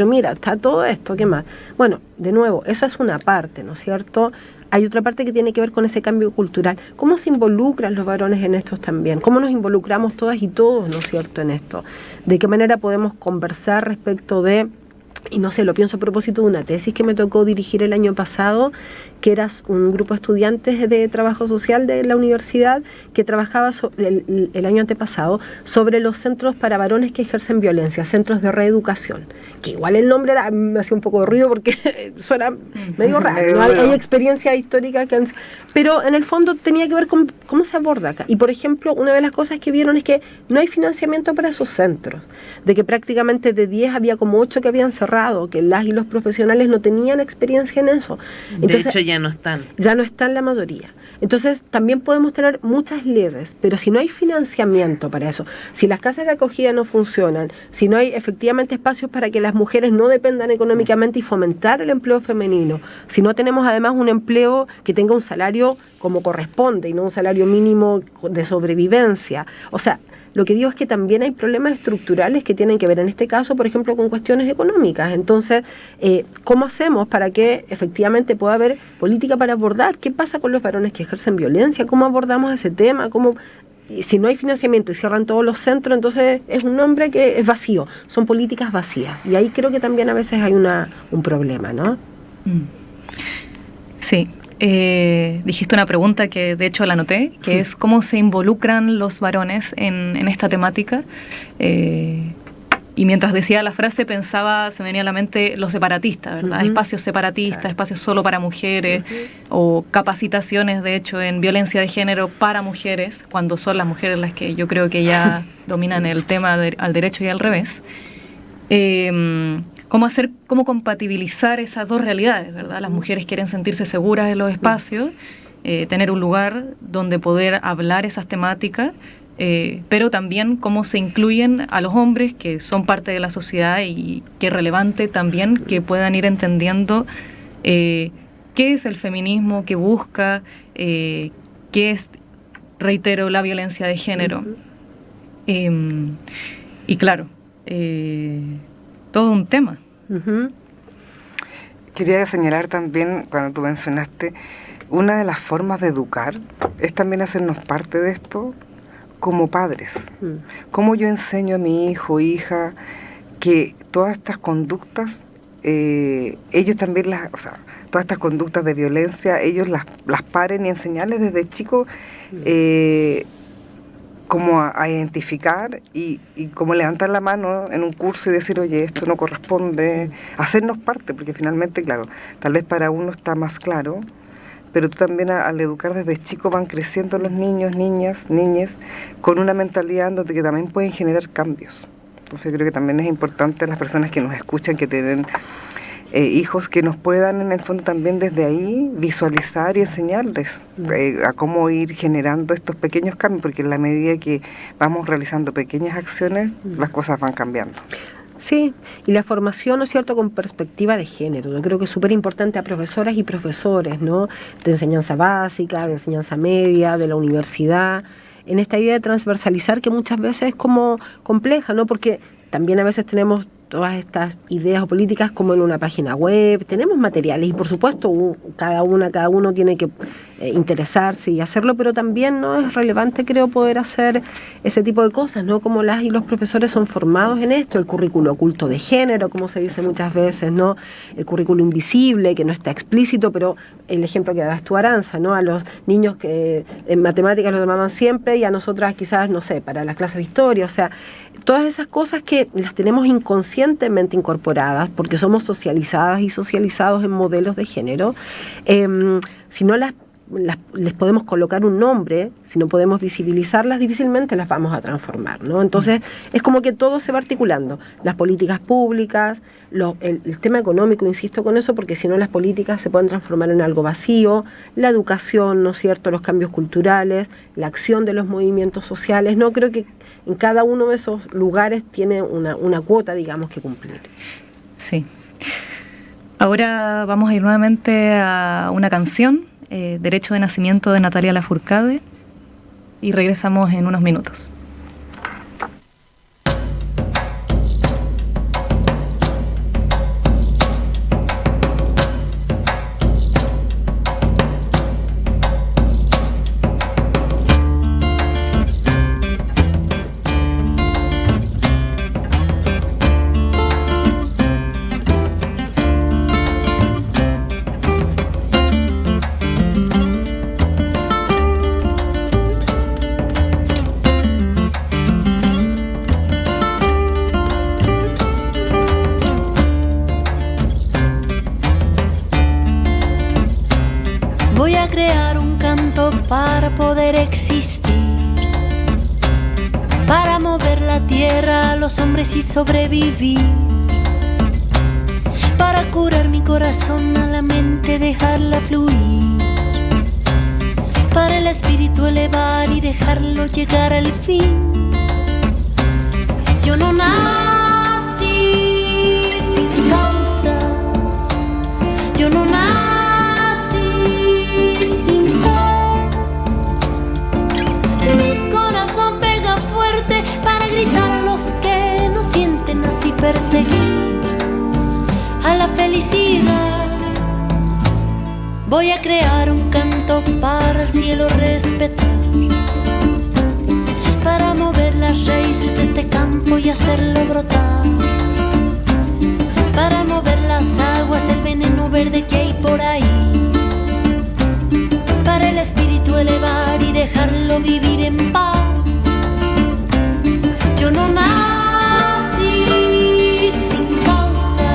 mira, está todo esto, ¿qué más? Bueno, de nuevo, eso es una parte, ¿no es cierto? Hay otra parte que tiene que ver con ese cambio cultural. ¿Cómo se involucran los varones en estos también? ¿Cómo nos involucramos todas y todos, ¿no es cierto?, en esto? ¿De qué manera podemos conversar respecto de... Y no sé, lo pienso a propósito de una tesis que me tocó dirigir el año pasado, que era un grupo de estudiantes de trabajo social de la universidad que trabajaba el año antepasado sobre los centros para varones que ejercen violencia, centros de reeducación, que igual el nombre me hacía un poco de ruido porque suena medio raro, ¿no? Hay experiencias históricas que pero en el fondo tenía que ver con cómo se aborda acá. Y por ejemplo, una de las cosas que vieron es que no hay financiamiento para esos centros, de que prácticamente de 10 había como 8 que habían cerrado, que las y los profesionales no tenían experiencia en eso. Entonces, de hecho ya no están. Ya no están la mayoría. Entonces también podemos tener muchas leyes, pero si no hay financiamiento para eso, si las casas de acogida no funcionan, si no hay efectivamente espacios para que las mujeres no dependan económicamente y fomentar el empleo femenino, si no tenemos además un empleo que tenga un salario como corresponde y no un salario mínimo de sobrevivencia, o sea, lo que digo es que también hay problemas estructurales que tienen que ver, en este caso, por ejemplo, con cuestiones económicas. Entonces, ¿cómo hacemos para que efectivamente pueda haber política para abordar? ¿Qué pasa con los varones que ejercen violencia? ¿Cómo abordamos ese tema? Si no hay financiamiento y cierran todos los centros, entonces es un nombre que es vacío. Son políticas vacías. Y ahí creo que también a veces hay un problema, ¿no? Sí. dijiste una pregunta que de hecho la anoté, que es cómo se involucran los varones en esta temática. Y mientras decía la frase pensaba, se me venía a la mente los separatistas, ¿verdad? Espacios separatistas, espacios solo para mujeres, o capacitaciones, de hecho, en violencia de género para mujeres, cuando son las mujeres las que yo creo que ya dominan el tema al derecho y al revés. Cómo compatibilizar esas dos realidades, ¿verdad? Las mujeres quieren sentirse seguras en los espacios, tener un lugar donde poder hablar esas temáticas, pero también cómo se incluyen a los hombres que son parte de la sociedad y que es relevante también que puedan ir entendiendo qué es el feminismo, qué busca, qué es, reitero, la violencia de género. Y claro, todo un tema. Quería señalar también, cuando tú mencionaste, una de las formas de educar es también hacernos parte de esto como padres. Cómo yo enseño a mi hijo, hija, que todas estas conductas, ellos también todas estas conductas de violencia, ellos las paren y enseñarles desde chicos como a identificar y como levantar la mano en un curso y decir, oye, esto no corresponde, hacernos parte, porque finalmente, claro, tal vez para uno está más claro, pero tú también al educar desde chicos van creciendo los niños, niñas, niñas, con una mentalidad donde que también pueden generar cambios. Entonces creo que también es importante a las personas que nos escuchan, que tienen hijos, que nos puedan en el fondo también desde ahí visualizar y enseñarles a cómo ir generando estos pequeños cambios, porque en la medida que vamos realizando pequeñas acciones, las cosas van cambiando. Sí, y la formación, ¿no es cierto?, con perspectiva de género. Yo creo que es súper importante a profesoras y profesores, ¿no?, de enseñanza básica, de enseñanza media, de la universidad, en esta idea de transversalizar que muchas veces es como compleja, ¿no?, porque también a veces tenemos todas estas ideas o políticas como en una página web, tenemos materiales y por supuesto cada uno tiene que interesarse y hacerlo, pero también no es relevante, creo, poder hacer ese tipo de cosas, ¿no? Como las y los profesores son formados en esto, el currículo oculto de género, como se dice muchas veces, ¿no? El currículo invisible, que no está explícito, pero el ejemplo que dabas tú, Aranza, ¿no? A los niños que en matemáticas lo llamaban siempre y a nosotras quizás, no sé, para las clases de historia, o sea, todas esas cosas que las tenemos inconscientemente incorporadas porque somos socializadas y socializados en modelos de género, si no les podemos colocar un nombre, si no podemos visibilizarlas, difícilmente las vamos a transformar, ¿no? Entonces, es como que todo se va articulando. Las políticas públicas, el tema económico, insisto con eso, porque si no las políticas se pueden transformar en algo vacío, la educación, ¿no es cierto?, los cambios culturales, la acción de los movimientos sociales, ¿no? Creo que en cada uno de esos lugares tiene una cuota, digamos, que cumplir. Sí. Ahora vamos a ir nuevamente a una canción, Derecho de Nacimiento de Natalia Lafourcade, y regresamos en unos minutos. Para poder existir, para mover la tierra a los hombres y sobrevivir, para curar mi corazón a la mente, dejarla fluir, para el espíritu elevar y dejarlo llegar al fin. Yo no nací sin causa, yo no nací sin fe. Mi corazón pega fuerte para gritar a los que no sienten, así perseguir a la felicidad. Voy a crear un canto para el cielo respetar, para mover las raíces de este campo y hacerlo brotar, para mover las aguas, el veneno verde que hay por ahí, vivir en paz. Yo no nací sin causa,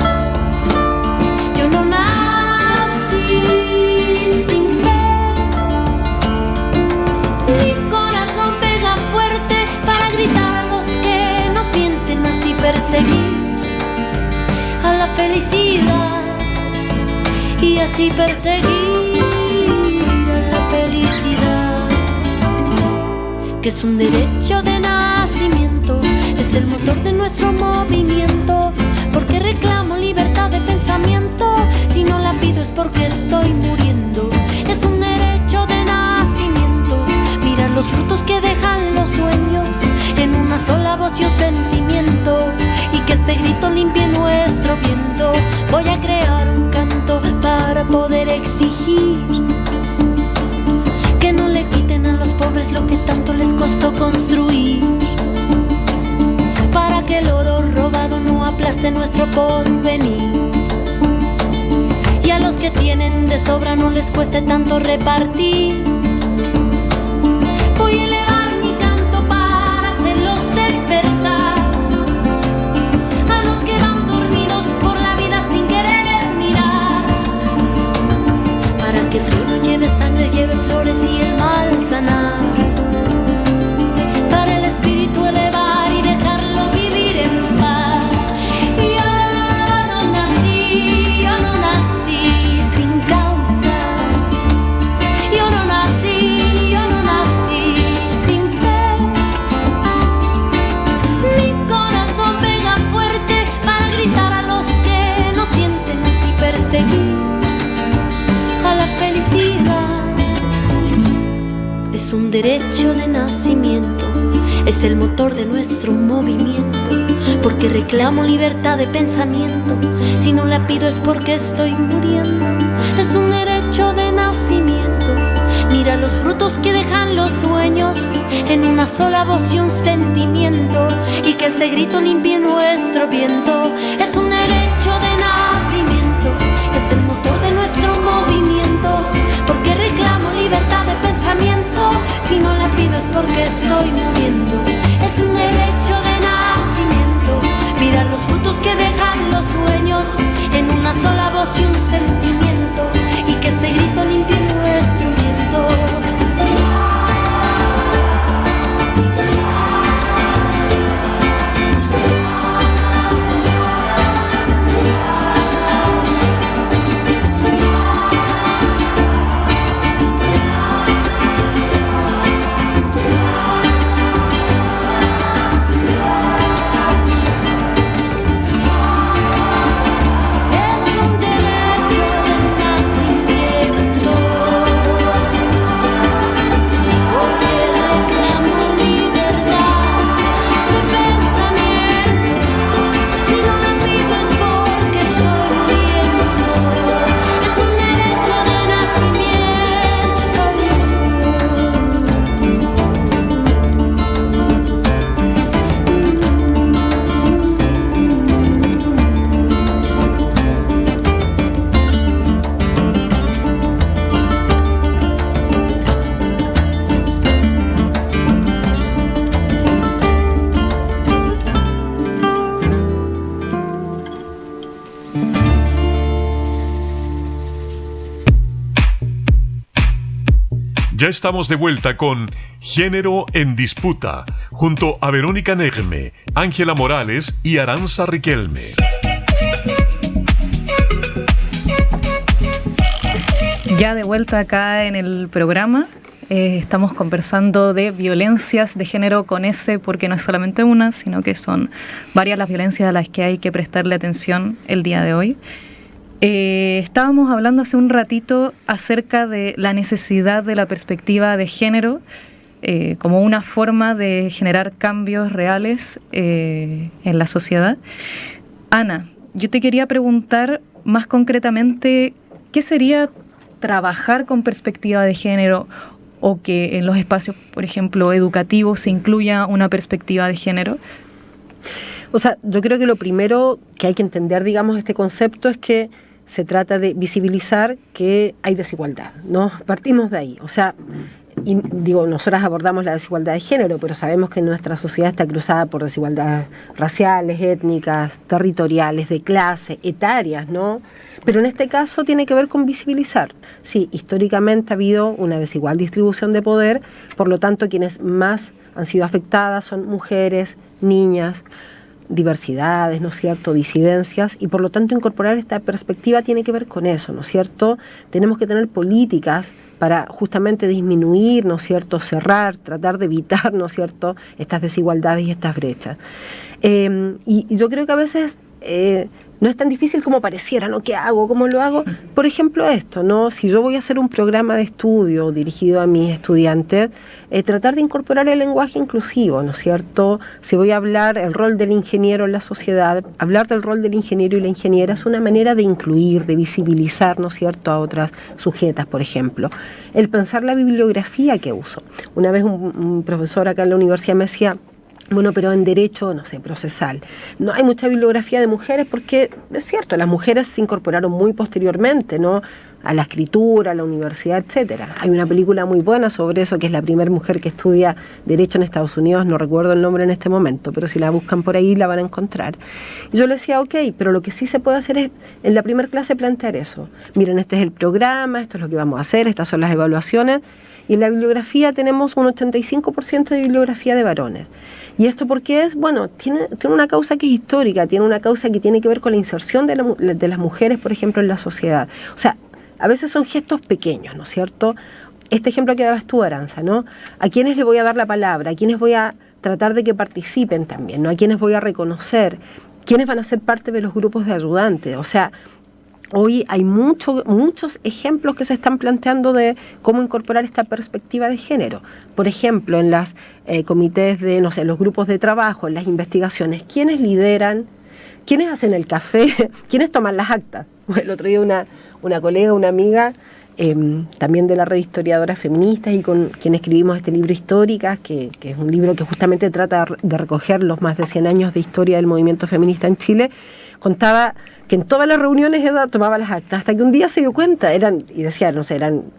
yo no nací sin fe. Mi corazón pega fuerte para gritar a los que nos mienten, así perseguir a la felicidad y así perseguir a la felicidad, que es un derecho de nacimiento, es el motor de nuestro movimiento, porque reclamo libertad de pensamiento, si no la pido es porque estoy muriendo, es un derecho de nacimiento, mirar los frutos que dejan los sueños, en una sola voz y un sentimiento, y que este grito limpie nuestro viento. Voy a crear un canto para poder exigir que no le quiten a los pobres lo que tanto les costó construir, para que el oro robado no aplaste nuestro porvenir, y a los que tienen de sobra no les cueste tanto repartir. Voy a elevar mi canto para hacerlos despertar, a los que van dormidos por la vida sin querer mirar, para que el río no lleve sangre, lleve flores y el mal sanar, para el espíritu elevar y dejarlo vivir en paz. Yo no nací sin causa, yo no nací sin fe. Mi corazón pega fuerte para gritar a los que no sienten, así perseguir a la felicidad. Es un derecho de nacimiento, es el motor de nuestro movimiento, porque reclamo libertad de pensamiento, si no la pido es porque estoy muriendo. Es un derecho de nacimiento, mira los frutos que dejan los sueños, en una sola voz y un sentimiento, y que ese grito limpie nuestro viento. Es un derecho de nacimiento, es el motor de nuestro movimiento, porque reclamo libertad de pensamiento, si no la pido es porque estoy muriendo. Es un derecho de nacimiento, mira los frutos que dejan los sueños, en una sola voz y un sentimiento, y que este grito limpie nuestro viento. Ya estamos de vuelta con Género en Disputa, junto a Verónica Negme, Ángela Morales y Aranza Riquelme. Ya de vuelta acá en el programa, estamos conversando de violencias de género con S, porque no es solamente una, sino que son varias las violencias a las que hay que prestarle atención el día de hoy. Estábamos hablando hace un ratito acerca de la necesidad de la perspectiva de género como una forma de generar cambios reales en la sociedad. Ana, yo te quería preguntar más concretamente, ¿qué sería trabajar con perspectiva de género, o que en los espacios, por ejemplo, educativos se incluya una perspectiva de género? O sea, yo creo que lo primero que hay que entender, digamos, este concepto es que se trata de visibilizar que hay desigualdad, ¿no? Partimos de ahí. O sea, y digo, nosotras abordamos la desigualdad de género, pero sabemos que nuestra sociedad está cruzada por desigualdades raciales, étnicas, territoriales, de clase, etarias, ¿no? Pero en este caso tiene que ver con visibilizar. Sí, históricamente ha habido una desigual distribución de poder, por lo tanto quienes más han sido afectadas son mujeres, niñas, diversidades, ¿no es cierto?, disidencias, y por lo tanto incorporar esta perspectiva tiene que ver con eso, ¿no es cierto? Tenemos que tener políticas para justamente disminuir, ¿no es cierto?, cerrar, tratar de evitar, ¿no es cierto?, estas desigualdades y estas brechas. Y yo creo que a veces no es tan difícil como pareciera, ¿no? ¿Qué hago? ¿Cómo lo hago? Por ejemplo, esto, ¿no? Si yo voy a hacer un programa de estudio dirigido a mis estudiantes, tratar de incorporar el lenguaje inclusivo, ¿no es cierto? Si voy a hablar el rol del ingeniero en la sociedad, hablar del rol del ingeniero y la ingeniera es una manera de incluir, de visibilizar, ¿no es cierto?, a otras sujetas, por ejemplo. El pensar la bibliografía que uso. Una vez un profesor acá en la universidad me decía, bueno, pero en derecho, no sé, procesal, no hay mucha bibliografía de mujeres porque, es cierto, las mujeres se incorporaron muy posteriormente, ¿no?, a la escritura, a la universidad, etcétera. Hay una película muy buena sobre eso, que es la primera mujer que estudia derecho en Estados Unidos, no recuerdo el nombre en este momento, pero si la buscan por ahí la van a encontrar. Y yo le decía, ok, pero lo que sí se puede hacer es, en la primera clase, plantear eso. Miren, este es el programa, esto es lo que vamos a hacer, estas son las evaluaciones, y en la bibliografía tenemos un 85% de bibliografía de varones. ¿Y esto por qué es? Bueno, tiene una causa que es histórica, tiene una causa que tiene que ver con la inserción de las mujeres, por ejemplo, en la sociedad. O sea, a veces son gestos pequeños, ¿no es cierto? Este ejemplo que dabas tú, Aranza, ¿no? ¿A quiénes le voy a dar la palabra? ¿A quiénes voy a tratar de que participen también? ¿No? ¿A quiénes voy a reconocer? ¿Quiénes van a ser parte de los grupos de ayudantes? O sea, hoy hay muchos ejemplos que se están planteando de cómo incorporar esta perspectiva de género. Por ejemplo, en las comités de, no sé, los grupos de trabajo, en las investigaciones, ¿quiénes lideran? ¿Quiénes hacen el café? ¿Quiénes toman las actas? El otro día una colega, una amiga, también de la red Historiadoras Feministas y con quien escribimos este libro Históricas, que es un libro que justamente trata de recoger los más de 100 años de historia del movimiento feminista en Chile, contaba que en todas las reuniones ella tomaba las actas, hasta que un día se dio cuenta, eran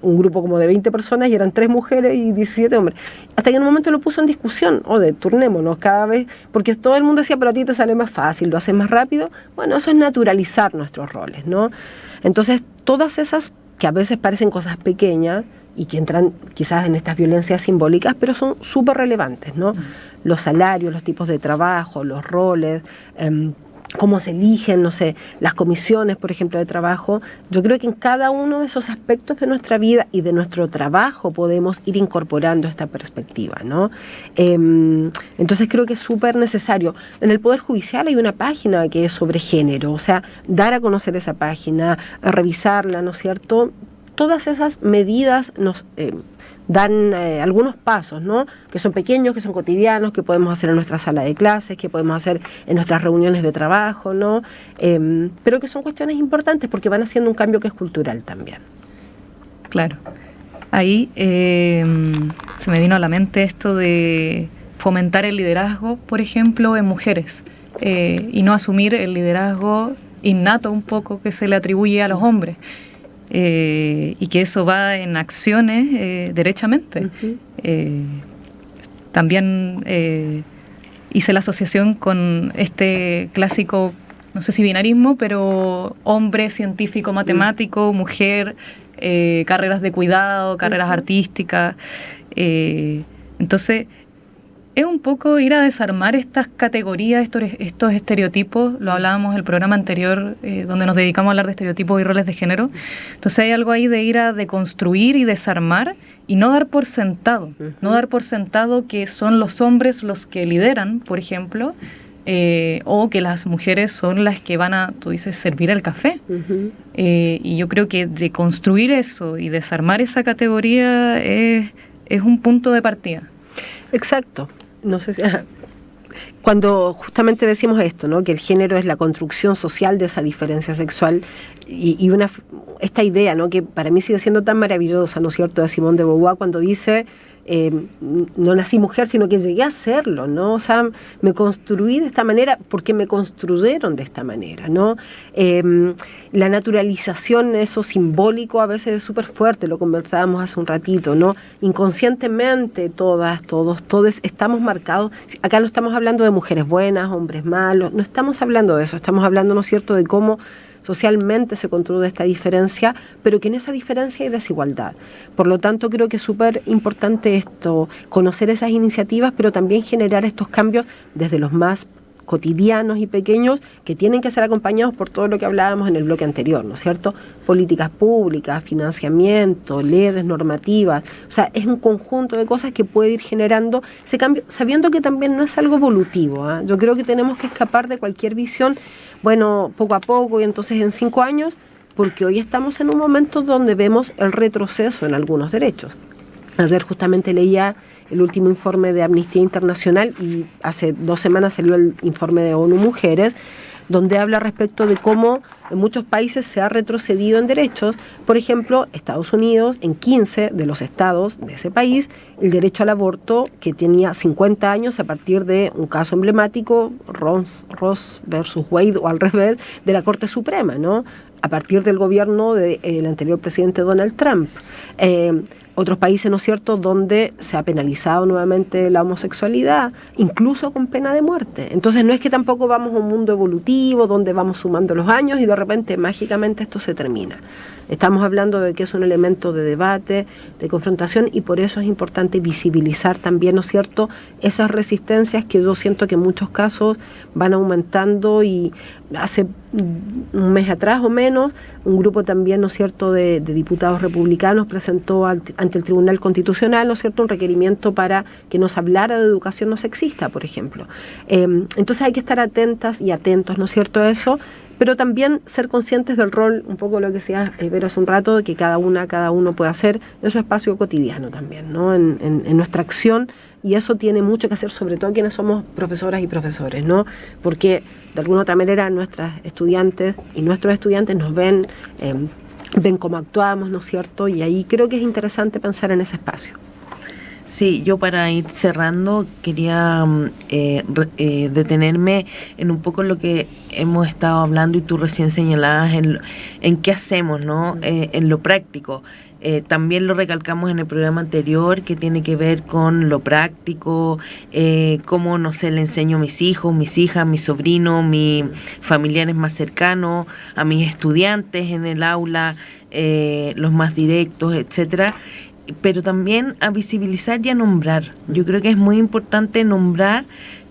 un grupo como de 20 personas y eran 3 mujeres y 17 hombres, hasta que en un momento lo puso en discusión, de turnémonos cada vez, porque todo el mundo decía, pero a ti te sale más fácil, lo haces más rápido. Bueno, eso es naturalizar nuestros roles, ¿no? Entonces, todas esas que a veces parecen cosas pequeñas y que entran quizás en estas violencias simbólicas, pero son súper relevantes, ¿no? Los salarios, los tipos de trabajo, los roles, cómo se eligen, no sé, las comisiones, por ejemplo, de trabajo. Yo creo que en cada uno de esos aspectos de nuestra vida y de nuestro trabajo podemos ir incorporando esta perspectiva, ¿no? Entonces creo que es súper necesario. En el Poder Judicial hay una página que es sobre género, o sea, dar a conocer esa página, a revisarla, ¿no es cierto? Todas esas medidas nos dan algunos pasos, ¿no?, que son pequeños, que son cotidianos, que podemos hacer en nuestra sala de clases, que podemos hacer en nuestras reuniones de trabajo, ¿no? Pero que son cuestiones importantes porque van haciendo un cambio que es cultural también. Claro. Ahí se me vino a la mente esto de fomentar el liderazgo, por ejemplo, en mujeres, y no asumir el liderazgo innato un poco que se le atribuye a los hombres. Y que eso va en acciones derechamente. También hice la asociación con este clásico, no sé si binarismo, pero hombre, científico, matemático, mujer, carreras de cuidado, carreras artísticas. Entonces, es un poco ir a desarmar estas categorías, estos estereotipos. Lo hablábamos en el programa anterior, donde nos dedicamos a hablar de estereotipos y roles de género. Entonces hay algo ahí de ir a deconstruir y desarmar y no dar por sentado. No dar por sentado que son los hombres los que lideran, por ejemplo, o que las mujeres son las que van a, tú dices, servir el café. Y yo creo que deconstruir eso y desarmar esa categoría es un punto de partida. Exacto. No sé si, cuando justamente decimos esto, ¿no?, que el género es la construcción social de esa diferencia sexual y esta idea, ¿no?, que para mí sigue siendo tan maravillosa, ¿no es cierto?, de Simone de Beauvoir, cuando dice no nací mujer, sino que llegué a serlo, ¿no? O sea, me construí de esta manera porque me construyeron de esta manera, ¿no? La naturalización, eso simbólico, a veces es súper fuerte, lo conversábamos hace un ratito, ¿no? Inconscientemente todos estamos marcados. Acá no estamos hablando de mujeres buenas, hombres malos, no estamos hablando de eso, estamos hablando, ¿no es cierto?, de cómo socialmente se construye esta diferencia, pero que en esa diferencia hay desigualdad. Por lo tanto, creo que es súper importante esto, conocer esas iniciativas, pero también generar estos cambios desde los más cotidianos y pequeños, que tienen que ser acompañados por todo lo que hablábamos en el bloque anterior, ¿no es cierto? Políticas públicas, financiamiento, leyes, normativas, o sea, es un conjunto de cosas que puede ir generando ese cambio, sabiendo que también no es algo evolutivo, ¿eh? Yo creo que tenemos que escapar de cualquier visión, bueno, poco a poco y entonces en 5 años, porque hoy estamos en un momento donde vemos el retroceso en algunos derechos. Ayer justamente leía el último informe de Amnistía Internacional y hace 2 semanas salió el informe de ONU Mujeres, donde habla respecto de cómo en muchos países se ha retrocedido en derechos. Por ejemplo, Estados Unidos, en 15 de los estados de ese país, el derecho al aborto, que tenía 50 años a partir de un caso emblemático, Ross versus Wade, o al revés, de la Corte Suprema, ¿no? A partir del gobierno del anterior presidente Donald Trump. Otros países, ¿no es cierto?, donde se ha penalizado nuevamente la homosexualidad, incluso con pena de muerte. Entonces no es que tampoco vamos a un mundo evolutivo donde vamos sumando los años y de repente mágicamente esto se termina. Estamos hablando de que es un elemento de debate, de confrontación, y por eso es importante visibilizar también, ¿no es cierto?, esas resistencias que yo siento que en muchos casos van aumentando. Y hace un mes atrás o menos, un grupo también, ¿no es cierto?, de diputados republicanos presentó ante el Tribunal Constitucional, ¿no es cierto?, un requerimiento para que nos hablara de educación no sexista, por ejemplo. Entonces hay que estar atentas y atentos, ¿no es cierto?, a eso, pero también ser conscientes del rol, un poco lo que decía Vero hace un rato, de que cada uno puede hacer en su espacio cotidiano también, ¿no?, en nuestra acción, y eso tiene mucho que hacer, sobre todo quienes somos profesoras y profesores, ¿no?, porque de alguna otra manera nuestras estudiantes y nuestros estudiantes nos ven cómo actuamos, ¿no es cierto?, y ahí creo que es interesante pensar en ese espacio. Sí, yo para ir cerrando quería detenerme en un poco lo que hemos estado hablando y tú recién señalabas en qué hacemos, ¿no? En lo práctico. También lo recalcamos en el programa anterior, que tiene que ver con lo práctico, cómo, no sé, le enseño a mis hijos, mis hijas, mis sobrinos, mis familiares más cercanos, a mis estudiantes en el aula, los más directos, etcétera. Pero también a visibilizar y a nombrar. Yo creo que es muy importante nombrar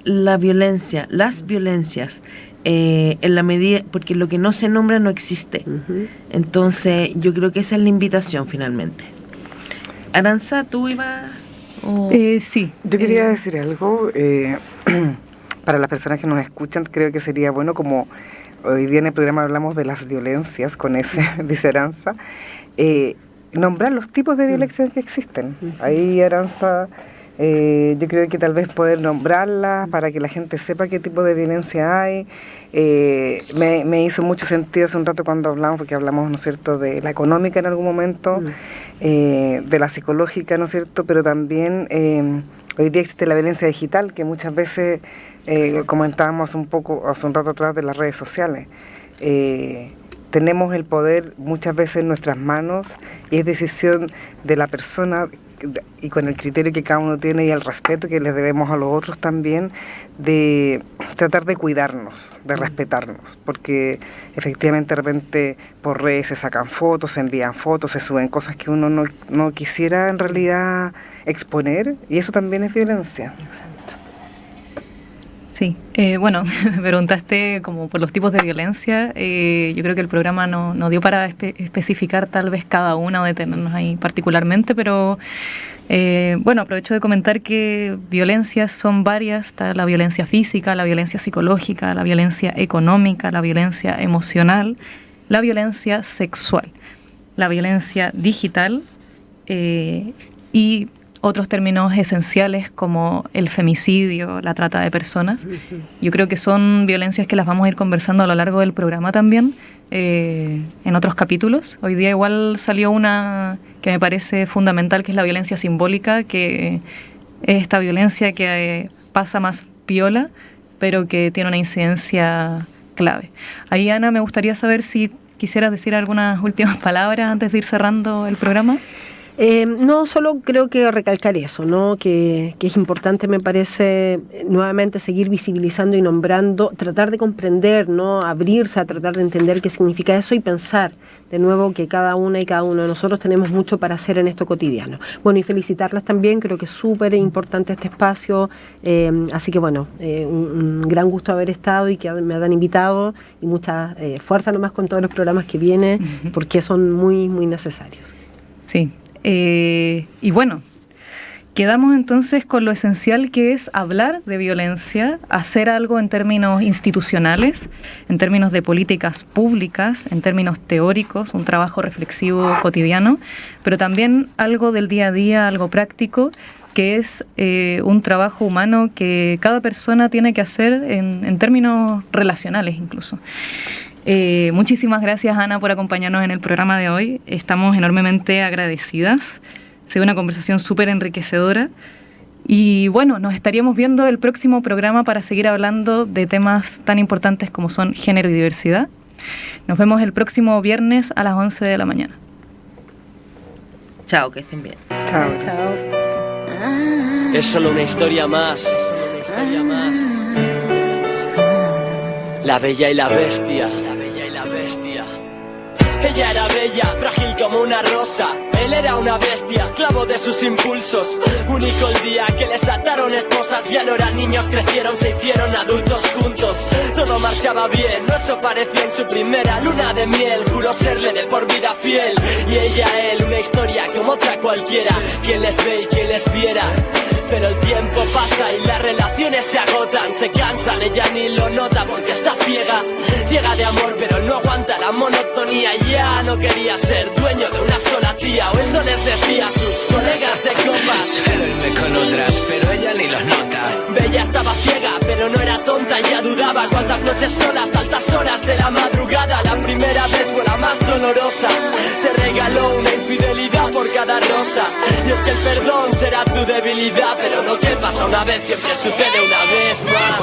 la violencia, las violencias, en la medida, porque lo que no se nombra no existe. Uh-huh. Entonces, yo creo que esa es la invitación finalmente. Aranza, ¿tú ibas? Sí. Yo quería decir algo. Para las personas que nos escuchan, creo que sería bueno, como hoy día en el programa hablamos de las violencias, con ese, dice Aranza, nombrar los tipos de violencia que existen. Ahí, Aranza, yo creo que tal vez poder nombrarlas para que la gente sepa qué tipo de violencia hay. Me hizo mucho sentido hace un rato cuando hablamos, porque hablamos, ¿no es cierto?, de la económica en algún momento, de la psicológica, ¿no es cierto?, pero también hoy día existe la violencia digital, que muchas veces comentábamos un poco hace un rato atrás de las redes sociales. Tenemos el poder muchas veces en nuestras manos y es decisión de la persona, y con el criterio que cada uno tiene y el respeto que les debemos a los otros también, de tratar de cuidarnos, de respetarnos, porque efectivamente de repente por redes se sacan fotos, se envían fotos, se suben cosas que uno no quisiera en realidad exponer, y eso también es violencia. Sí, bueno, me preguntaste como por los tipos de violencia. Yo creo que el programa no dio para especificar tal vez cada una o detenernos ahí particularmente, pero bueno, aprovecho de comentar que violencias son varias. Está la violencia física, la violencia psicológica, la violencia económica, la violencia emocional, la violencia sexual, la violencia digital y otros términos esenciales como el femicidio, la trata de personas. Yo creo que son violencias que las vamos a ir conversando a lo largo del programa también, en otros capítulos. Hoy día igual salió una que me parece fundamental, que es la violencia simbólica, que es esta violencia que pasa más piola, pero que tiene una incidencia clave. Ahí, Ana, me gustaría saber si quisieras decir algunas últimas palabras antes de ir cerrando el programa. No, solo creo que recalcar eso, ¿no? Que es importante, me parece, nuevamente seguir visibilizando y nombrando, tratar de comprender, ¿no? Abrirse a tratar de entender qué significa eso y pensar de nuevo que cada una y cada uno de nosotros tenemos mucho para hacer en esto cotidiano. Bueno, y felicitarlas también, creo que es súper importante este espacio, así que bueno, un gran gusto haber estado y que me hayan invitado, y mucha fuerza nomás con todos los programas que vienen, porque son muy, muy necesarios. Sí. Y bueno, quedamos entonces con lo esencial, que es hablar de violencia, hacer algo en términos institucionales, en términos de políticas públicas, en términos teóricos, un trabajo reflexivo cotidiano, pero también algo del día a día, algo práctico, que es un trabajo humano que cada persona tiene que hacer en términos relacionales incluso. Muchísimas gracias, Ana, por acompañarnos en el programa de hoy. Estamos enormemente agradecidas. Ha sido una conversación súper enriquecedora. Y bueno, nos estaríamos viendo el próximo programa para seguir hablando de temas tan importantes como son género y diversidad. Nos vemos el próximo viernes a las 11 de la mañana. Chao, que estén bien. Chao. Chao. Es solo una historia más. La Bella y la Bestia. Ella era bella, frágil como una rosa. Él era una bestia, esclavo de sus impulsos. Único el día que les ataron esposas. Ya no eran niños, crecieron, se hicieron adultos juntos. Todo marchaba bien, no eso pareció en su primera luna de miel. Juró serle de por vida fiel. Y ella a él, una historia como otra cualquiera. Quien les ve y quien les viera. Pero el tiempo pasa y las relaciones se agotan, se cansan, ella ni lo nota porque está ciega. Ciega de amor pero no aguanta la monotonía. Ya no quería ser dueño de una sola tía, o eso les decía a sus colegas de copas. Suelo irme con otras, pero ella ni los nota. Bella estaba ciega pero no era tonta, ya dudaba cuántas noches solas, hasta altas horas de la madrugada. La primera vez fue la más dolorosa, te regaló una infidelidad por cada rosa. Y es que el perdón será tu debilidad, pero lo que pasa una vez siempre sucede una vez más.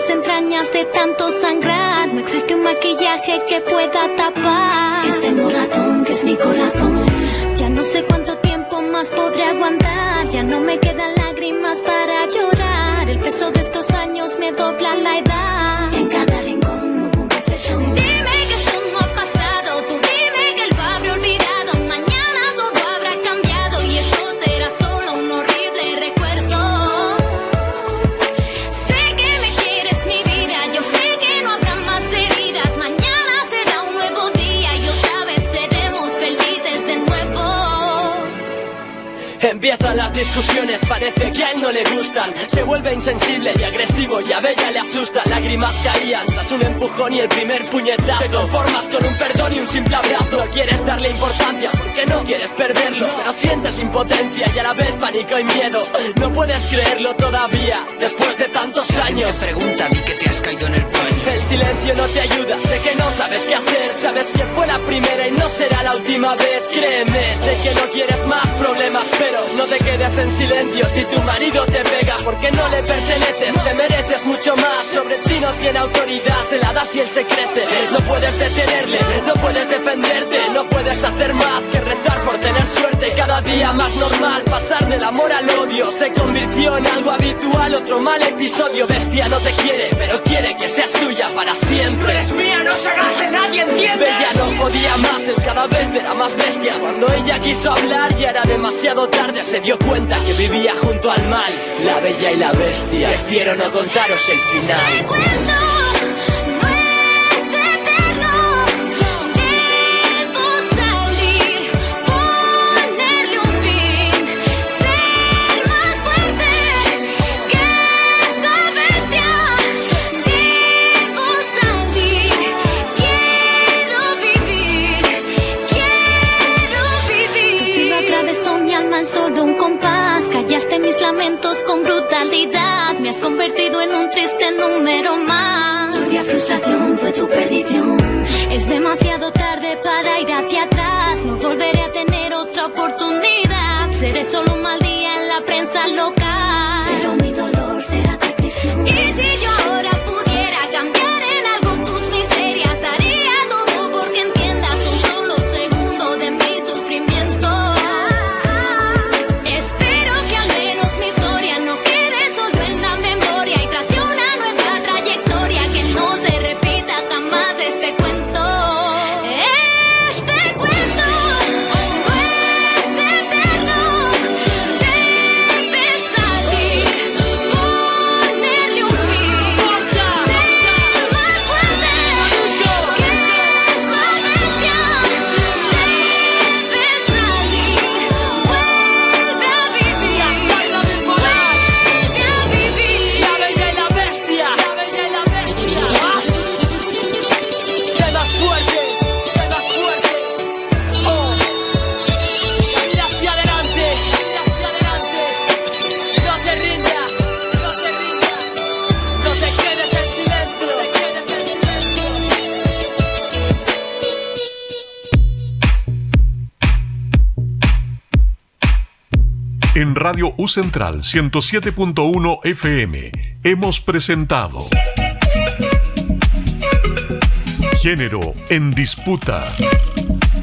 Entrañas de tanto sangrar, no existe un maquillaje que pueda tapar este moratón que es mi corazón. Ya no sé cuánto tiempo más podré aguantar, ya no me quedan lágrimas para llorar. El peso de estos años me dobla la edad. En cada rincón hubo un bofetón. Dime que esto no ha pasado, tú dime que él lo habrá olvidado. Mañana todo habrá cambiado y esto será solo un horrible recuerdo. Empiezan las discusiones, parece que a él no le gustan. Se vuelve insensible y agresivo y a Bella le asusta. Lágrimas caían tras un empujón y el primer puñetazo. Te conformas con un perdón y un simple abrazo. No quieres darle importancia porque no quieres perderlo, pero sientes impotencia y a la vez pánico y miedo. No puedes creerlo todavía, después de tantos años. Te pregunta, vi que te has caído en el baño. El silencio no te ayuda, sé que no sabes qué hacer. Sabes que fue la primera y no será la última vez. Créeme, sé que no quieres más problemas, pero no te quedes en silencio si tu marido te pega, porque no le perteneces, te mereces mucho más. Sobre ti no tiene autoridad, se la das y él se crece. No puedes detenerle, no puedes defenderte, no puedes hacer más que rezar por tener suerte. Cada día más normal, pasar del amor al odio se convirtió en algo habitual. Otro mal episodio, bestia no te quiere, pero quiere que seas suya para siempre. Eres mía, no se hagas de nadie, ¿entiendes? Bella no podía más, él cada vez era más bestia. Cuando ella quiso hablar ya era demasiado tarde, se dio cuenta que vivía junto al mal. La Bella y la Bestia. Prefiero no contaros el final. Ponerle un fin, ser más fuerte que número más. Turbia frustración fue tu perdición. Es demasiado tarde para ir hacia atrás. No volveré a tener otra oportunidad. Seré solo un mal día en la prensa local, pero mi dolor será tu prisión. Y si yo ahora pudiera cambiar en algo tus miserias, daría todo porque entiendas un solo segundo de mi sufrimiento. Espero que al menos mi historia no quede solo en la memoria y trace una nueva trayectoria, que no se repita jamás este cuento. Este cuento no es eterno, debe salir, ponerle un fin, ser más fuerte que esa bestia. Debe salir, vuelve a vivir, vuelve a vivir. La bella y la bestia, la bella y la bestia. Sé más fuerte, sé más fuerte. Oh, camina hacia adelante, camina hacia adelante. No te rindas, no te rindas. No te quedes en silencio, no te quedes en silencio. En Radio U Central 107.1 FM hemos presentado Género en Disputa.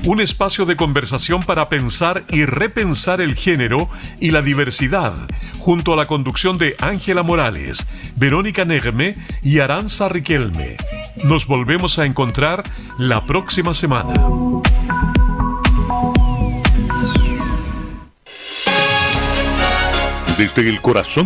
Un espacio de conversación para pensar y repensar el género y la diversidad, junto a la conducción de Ángela Morales, Verónica Negme y Aranza Riquelme. Nos volvemos a encontrar la próxima semana. Desde el corazón